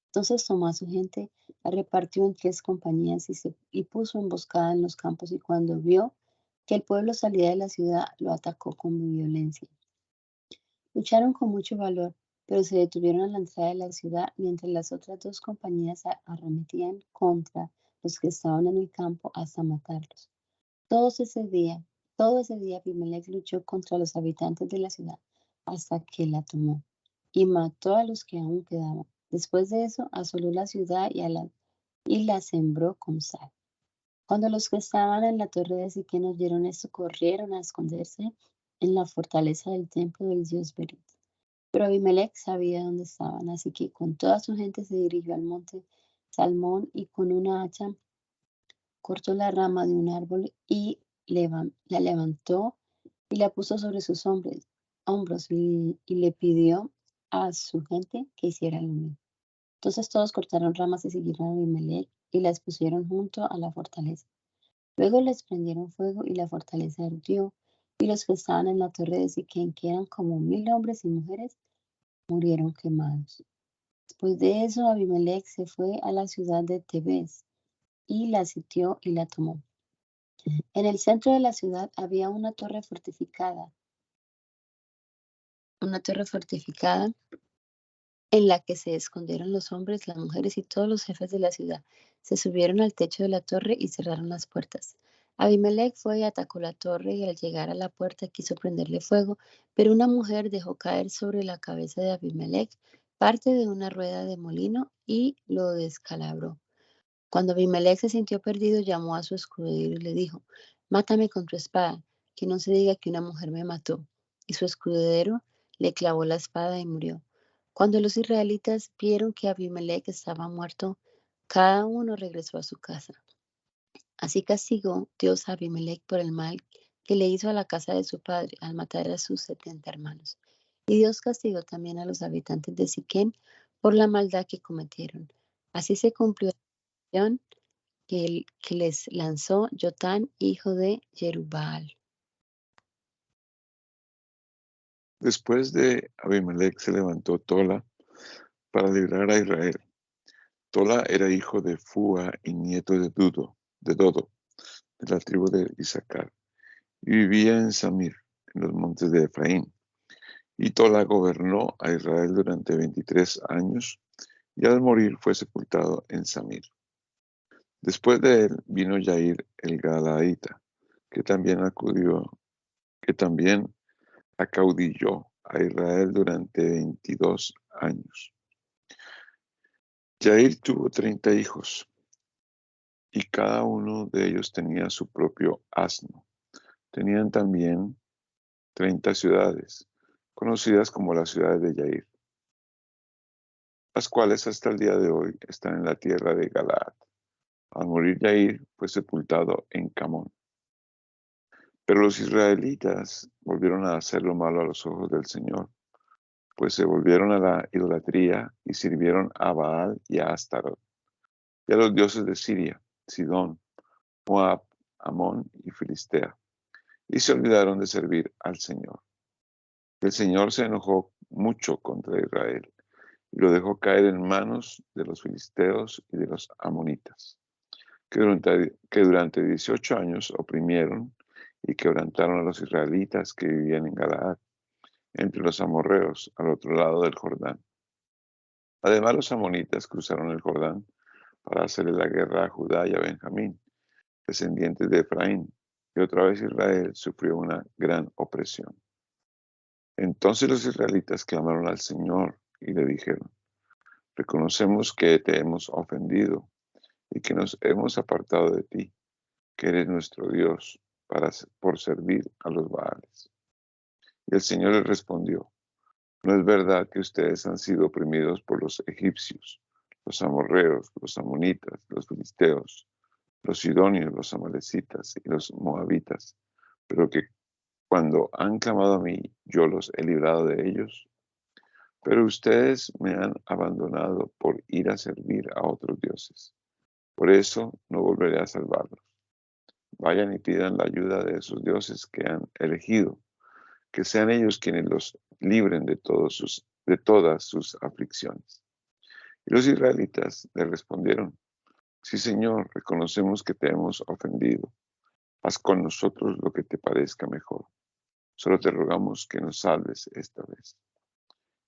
Entonces tomó a su gente, la repartió en 3 compañías y puso emboscada en los campos, y cuando vio que el pueblo salía de la ciudad, lo atacó con violencia. Lucharon con mucho valor, pero se detuvieron a la entrada de la ciudad mientras las otras 2 compañías arremetían contra los que estaban en el campo hasta matarlos. Todo ese día Abimelech luchó contra los habitantes de la ciudad hasta que la tomó y mató a los que aún quedaban. Después de eso, asoló la ciudad y la sembró con sal. Cuando los que estaban en la torre de Siquem oyeron esto, corrieron a esconderse en la fortaleza del templo del dios Berit. Pero Abimelech sabía dónde estaban, así que con toda su gente se dirigió al monte Salmón y con una hacha cortó la rama de un árbol y la levantó y la puso sobre sus hombros y le pidió a su gente que hiciera lo mismo. Entonces todos cortaron ramas y siguieron a Abimelech y las pusieron junto a la fortaleza. Luego les prendieron fuego y la fortaleza ardió, y los que estaban en la torre de Siquem, que eran como 1000 hombres y mujeres, murieron quemados. Después de eso, Abimelech se fue a la ciudad de Tebes y la sitió y la tomó. En el centro de la ciudad había una torre fortificada en la que se escondieron los hombres, las mujeres y todos los jefes de la ciudad. Se subieron al techo de la torre y cerraron las puertas. Abimelech fue y atacó la torre, y al llegar a la puerta quiso prenderle fuego, pero una mujer dejó caer sobre la cabeza de Abimelech parte de una rueda de molino y lo descalabró. Cuando Abimelech se sintió perdido, llamó a su escudero y le dijo: Mátame con tu espada, que no se diga que una mujer me mató. Y su escudero le clavó la espada y murió. Cuando los israelitas vieron que Abimelech estaba muerto, cada uno regresó a su casa. Así castigó Dios a Abimelech por el mal que le hizo a la casa de su padre al matar a sus 70 hermanos. Y Dios castigó también a los habitantes de Siquem por la maldad que cometieron. Así se cumplió la maldición que les lanzó Jotán, hijo de Jerubbaal. Después de Abimelech se levantó Tola para librar a Israel. Tola era hijo de Fua y nieto de Dodo, de la tribu de Isaacar, y vivía en Samir, en los montes de Efraín. Y Tola gobernó a Israel durante 23 años, y al morir fue sepultado en Samir. Después de él vino Yair el Galaadita, que también acaudilló a Israel durante 22 años. Yair tuvo 30 hijos, y cada uno de ellos tenía su propio asno. Tenían también 30 ciudades, conocidas como las ciudades de Yair. las cuales hasta el día de hoy están en la tierra de Galaad. Al morir Yair, fue sepultado en Camón. Pero los israelitas volvieron a hacer lo malo a los ojos del Señor, pues se volvieron a la idolatría y sirvieron a Baal y a Astarot, y a los dioses de Siria, Sidón, Moab, Amón y Filistea, y se olvidaron de servir al Señor. El Señor se enojó mucho contra Israel, y lo dejó caer en manos de los filisteos y de los amonitas, que durante 18 años oprimieron y quebrantaron a los israelitas que vivían en Galaad, entre los amorreos, al otro lado del Jordán. Además, los amonitas cruzaron el Jordán para hacerle la guerra a Judá y a Benjamín, descendientes de Efraín, y otra vez Israel sufrió una gran opresión. Entonces los israelitas clamaron al Señor y le dijeron: reconocemos que te hemos ofendido y que nos hemos apartado de ti, que eres nuestro Dios, por servir a los Baales. Y el Señor les respondió: no es verdad que ustedes han sido oprimidos por los egipcios, los amorreos, los amonitas, los filisteos, los sidonios, los amalecitas y los moabitas, pero que cuando han clamado a mí, yo los he librado de ellos. Pero ustedes me han abandonado por ir a servir a otros dioses. Por eso no volveré a salvarlos. Vayan y pidan la ayuda de esos dioses que han elegido, que sean ellos quienes los libren de todas sus aflicciones. Y los israelitas le respondieron: sí, Señor, reconocemos que te hemos ofendido. Haz con nosotros lo que te parezca mejor. Solo te rogamos que nos salves esta vez.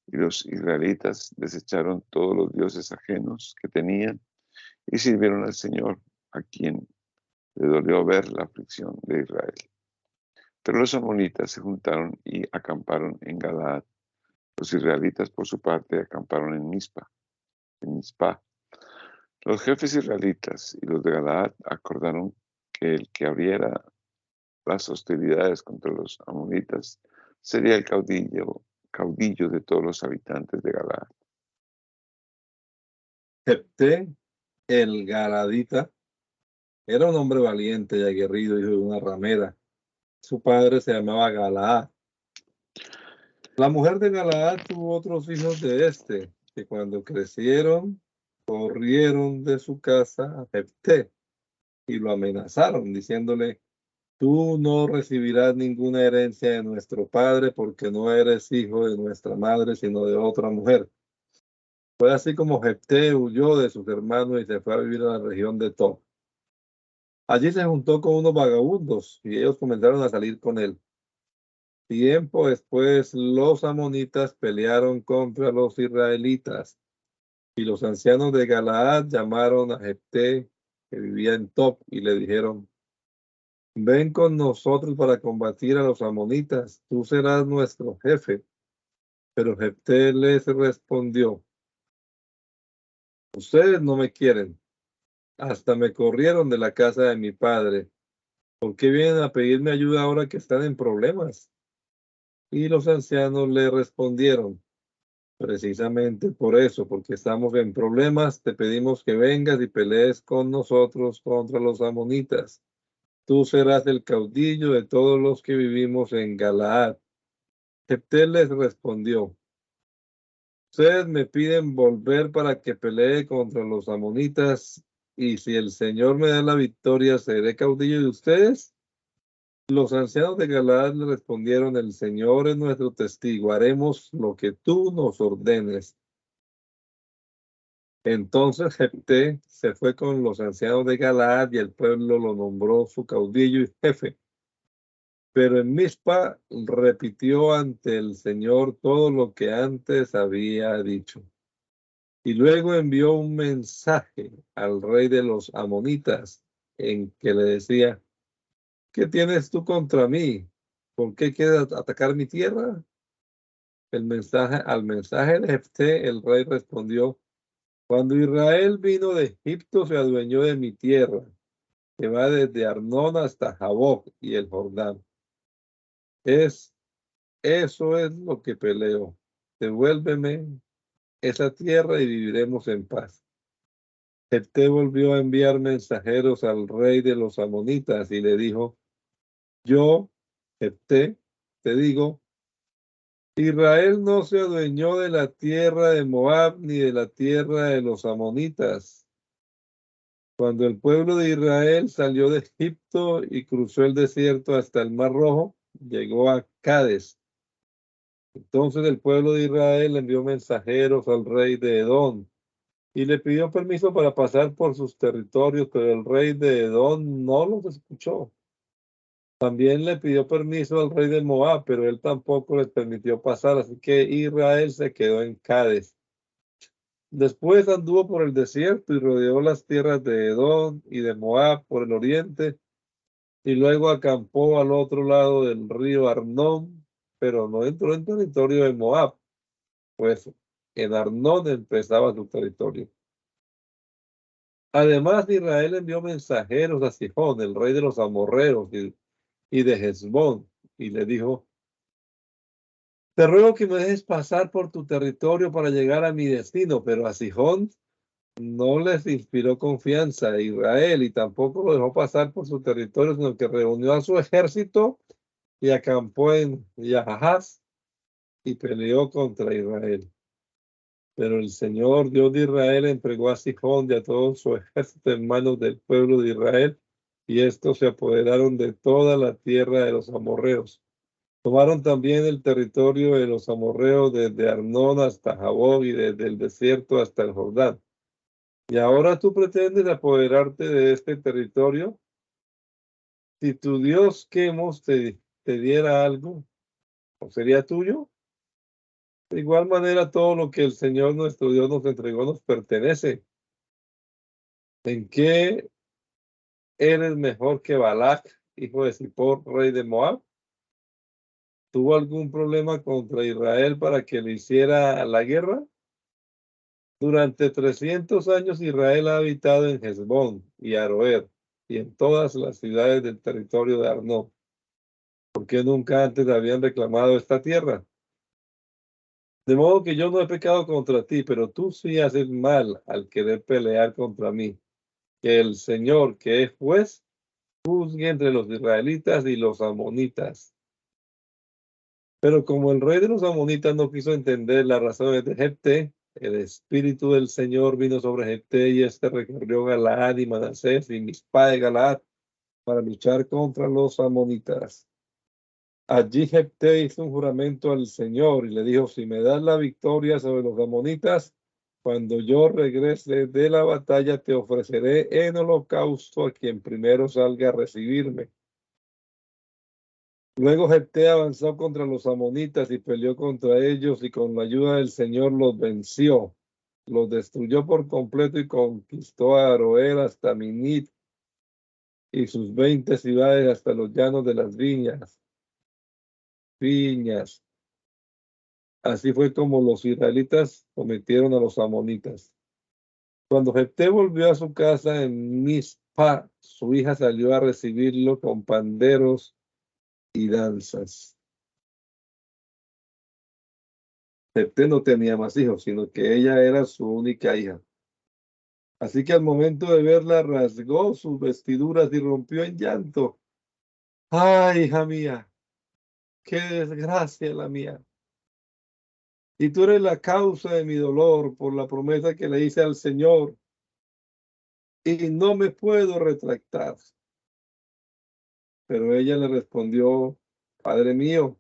Y los israelitas desecharon todos los dioses ajenos que tenían y sirvieron al Señor, a quien le dolió ver la aflicción de Israel. Pero los amonitas se juntaron y acamparon en Galaad. Los israelitas, por su parte, acamparon en Mizpah. Los jefes israelitas y los de Galaad acordaron que el que abriera las hostilidades contra los amonitas sería el caudillo de todos los habitantes de Galaad. Jefté, el galadita, era un hombre valiente y aguerrido, hijo de una ramera. Su padre se llamaba Galaad. La mujer de Galaad tuvo otros hijos de este, que cuando crecieron, corrieron de su casa a Jefté y lo amenazaron, diciéndole: tú no recibirás ninguna herencia de nuestro padre, porque no eres hijo de nuestra madre, sino de otra mujer. Fue así como Jefté huyó de sus hermanos y se fue a vivir a la región de Tob. Allí se juntó con unos vagabundos y ellos comenzaron a salir con él. Tiempo después, los amonitas pelearon contra los israelitas, y los ancianos de Galaad llamaron a Jefté, que vivía en Tob, y le dijeron: ven con nosotros para combatir a los amonitas, tú serás nuestro jefe. Pero Jefté les respondió: ustedes no me quieren, hasta me corrieron de la casa de mi padre. ¿Por qué vienen a pedirme ayuda ahora que están en problemas? Y los ancianos le respondieron: precisamente por eso, porque estamos en problemas, te pedimos que vengas y pelees con nosotros contra los amonitas. Tú serás el caudillo de todos los que vivimos en Galaad. Jefté les respondió: ustedes me piden volver para que pelee contra los amonitas, y si el Señor me da la victoria, ¿seré caudillo de ustedes? Los ancianos de Galaad le respondieron: el Señor es nuestro testigo, haremos lo que tú nos ordenes. Entonces Jefté se fue con los ancianos de Galaad y el pueblo lo nombró su caudillo y jefe. Pero en Mizpa repitió ante el Señor todo lo que antes había dicho. Y luego envió un mensaje al rey de los amonitas en que le decía: ¿qué tienes tú contra mí? ¿Por qué quieres atacar mi tierra? Al mensaje de Jefté, el rey respondió: cuando Israel vino de Egipto, se adueñó de mi tierra, que va desde Arnón hasta Jaboc y el Jordán. Eso es lo que peleo. Devuélveme esa tierra y viviremos en paz. Jefté volvió a enviar mensajeros al rey de los amonitas y le dijo, yo, Jefté, te digo, Israel no se adueñó de la tierra de Moab ni de la tierra de los amonitas. Cuando el pueblo de Israel salió de Egipto y cruzó el desierto hasta el Mar Rojo, llegó a Cades. Entonces el pueblo de Israel envió mensajeros al rey de Edom y le pidió permiso para pasar por sus territorios, pero el rey de Edom no los escuchó. También le pidió permiso al rey de Moab, pero él tampoco les permitió pasar, así que Israel se quedó en Cades. Después anduvo por el desierto y rodeó las tierras de Edom y de Moab por el oriente, y luego acampó al otro lado del río Arnón, pero no entró en territorio de Moab, pues en Arnón empezaba su territorio. Además, Israel envió mensajeros a Sihón, el rey de los amorreos, y de Hesbón, y le dijo, te ruego que me dejes pasar por tu territorio para llegar a mi destino, pero a Sihón no les inspiró confianza a Israel y tampoco lo dejó pasar por su territorio, sino que reunió a su ejército y acampó en Yahaz y peleó contra Israel. Pero el Señor, Dios de Israel, entregó a Sihón y a todo su ejército en manos del pueblo de Israel, y estos se apoderaron de toda la tierra de los amorreos. Tomaron también el territorio de los amorreos desde Arnón hasta Jaboc y desde el desierto hasta el Jordán. Y ahora tú pretendes apoderarte de este territorio. Si tu Dios Quemos te diera algo, ¿o sería tuyo? De igual manera, todo lo que el Señor nuestro Dios nos entregó nos pertenece. ¿En qué eres mejor que Balac, hijo de Zippor, rey de Moab? ¿Tuvo algún problema contra Israel para que le hiciera la guerra? Durante 300 años Israel ha habitado en Hesbón y Aroer y en todas las ciudades del territorio de Arnón. ¿Por qué nunca antes habían reclamado esta tierra? De modo que yo no he pecado contra ti, pero tú sí haces mal al querer pelear contra mí. Que el Señor, que es juez, juzgue entre los israelitas y los amonitas. Pero como el rey de los amonitas no quiso entender las razones de Jefté, el espíritu del Señor vino sobre Jefté y éste recorrió Galaad y Manasés y Mizpá de Galaad para luchar contra los amonitas. Allí Jefté hizo un juramento al Señor y le dijo, si me das la victoria sobre los amonitas, cuando yo regrese de la batalla te ofreceré en holocausto a quien primero salga a recibirme. Luego Jefté avanzó contra los amonitas y peleó contra ellos y con la ayuda del Señor los venció. Los destruyó por completo y conquistó a Aroer hasta Minit y sus 20 ciudades hasta los llanos de las viñas. Así fue como los israelitas sometieron a los amonitas. Cuando Jefté volvió a su casa en Mizpá, su hija salió a recibirlo con panderos y danzas. Jefté no tenía más hijos, sino que ella era su única hija. Así que al momento de verla rasgó sus vestiduras y rompió en llanto. ¡Ay, hija mía! ¡Qué desgracia la mía! Y tú eres la causa de mi dolor por la promesa que le hice al Señor. Y no me puedo retractar. Pero ella le respondió, Padre mío,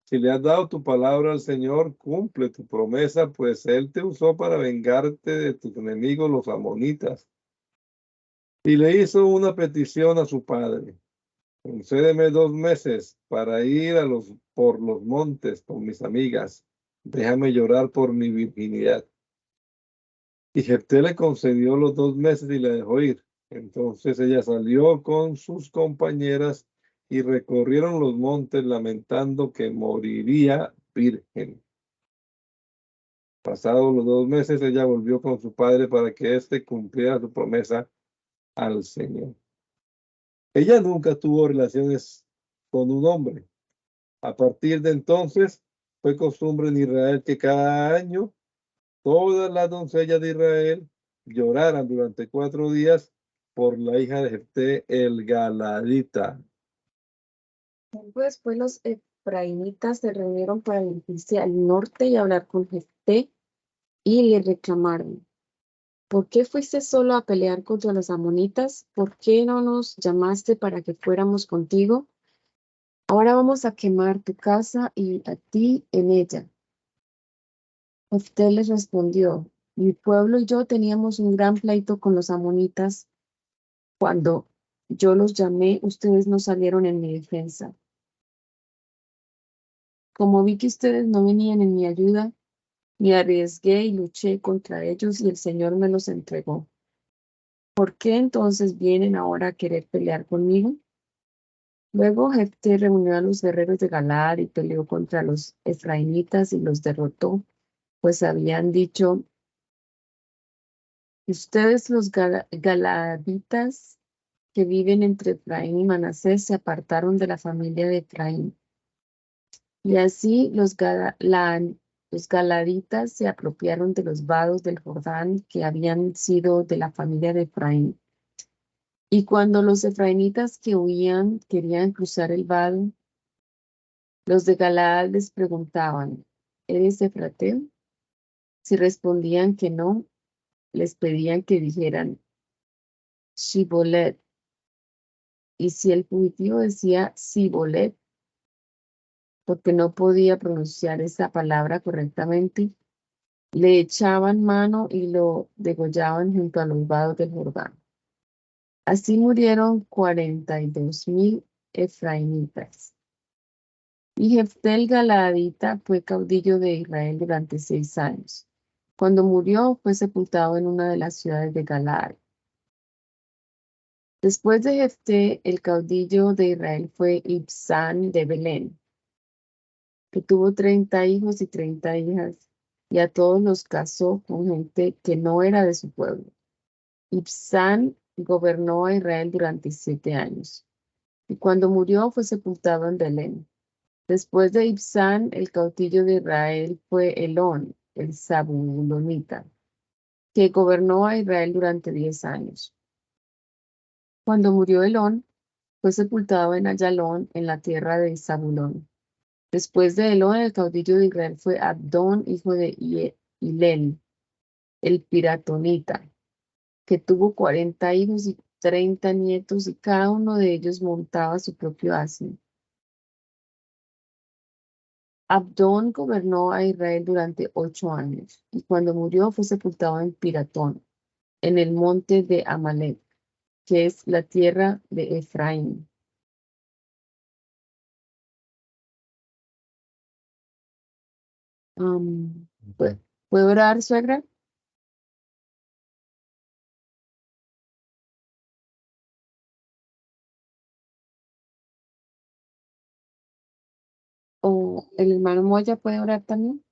si le has dado tu palabra al Señor, cumple tu promesa, pues Él te usó para vengarte de tus enemigos, los amonitas. Y le hizo una petición a su padre. Concédeme 2 meses para ir por los montes con mis amigas. Déjame llorar por mi virginidad. Y Jefté le concedió los 2 meses y la dejó ir. Entonces ella salió con sus compañeras y recorrieron los montes lamentando que moriría virgen. Pasados los 2 meses, ella volvió con su padre para que éste cumpliera su promesa al Señor. Ella nunca tuvo relaciones con un hombre. A partir de entonces, fue costumbre en Israel que cada año todas las doncellas de Israel lloraran durante 4 días por la hija de Jefté el Galadita. Después los efraimitas se reunieron para dirigirse al norte y hablar con Jefté y le reclamaron: ¿por qué fuiste solo a pelear contra los amonitas? ¿Por qué no nos llamaste para que fuéramos contigo? Ahora vamos a quemar tu casa y a ti en ella. Jefté les respondió: mi pueblo y yo teníamos un gran pleito con los amonitas. Cuando yo los llamé, ustedes no salieron en mi defensa. Como vi que ustedes no venían en mi ayuda, me arriesgué y luché contra ellos y el Señor me los entregó. ¿Por qué entonces vienen ahora a querer pelear conmigo? Luego Jefté reunió a los guerreros de Galaad y peleó contra los efraimitas y los derrotó, pues habían dicho: ustedes los galaaditas que viven entre Efraín y Manasés se apartaron de la familia de Efraín. Y así los galaditas se apropiaron de los vados del Jordán que habían sido de la familia de Efraín. Y cuando los efraimitas que huían querían cruzar el vado, los de Galaad les preguntaban: ¿eres efrateo? Si respondían que no, les pedían que dijeran Shibolet. Y si el fugitivo decía Sibolet, porque no podía pronunciar esa palabra correctamente, le echaban mano y lo degollaban junto a los vados del Jordán. Así murieron 42,000 efraimitas. Y Jefté el Galaadita fue caudillo de Israel durante 6 años. Cuando murió, fue sepultado en una de las ciudades de Galaad. Después de Jefté, el caudillo de Israel fue Ibzán de Belén, que tuvo 30 hijos y 30 hijas, y a todos los casó con gente que no era de su pueblo. Ibzán gobernó a Israel durante 7 años, y cuando murió fue sepultado en Belén. Después de Ibzán, el caudillo de Israel fue Elón, el Zabulonita, que gobernó a Israel durante 10 años. Cuando murió Elón, fue sepultado en Ayalón, en la tierra de Zabulón. Después de Elón, el caudillo de Israel fue Abdón, hijo de Hilel, el piratonita, que tuvo 40 hijos y 30 nietos, y cada uno de ellos montaba su propio asno. Abdón gobernó a Israel durante 8 años, y cuando murió fue sepultado en Piratón, en el monte de Amalek, que es la tierra de Efraín. ¿Puedo orar, suegra? ¿O el hermano Moya puede orar también?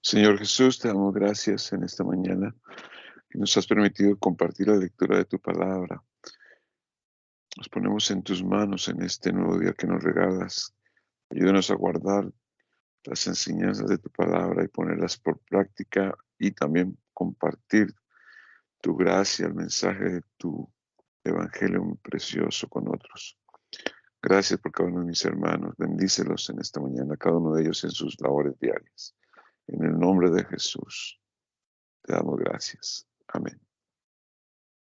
Señor Jesús, te damos gracias en esta mañana que nos has permitido compartir la lectura de tu palabra. Nos ponemos en tus manos en este nuevo día que nos regalas. Ayúdanos a guardar las enseñanzas de tu palabra y ponerlas por práctica y también compartir tu gracia, el mensaje de tu evangelio muy precioso con otros. Gracias por cada uno de mis hermanos. Bendícelos en esta mañana, cada uno de ellos en sus labores diarias. En el nombre de Jesús, te damos gracias. Amén.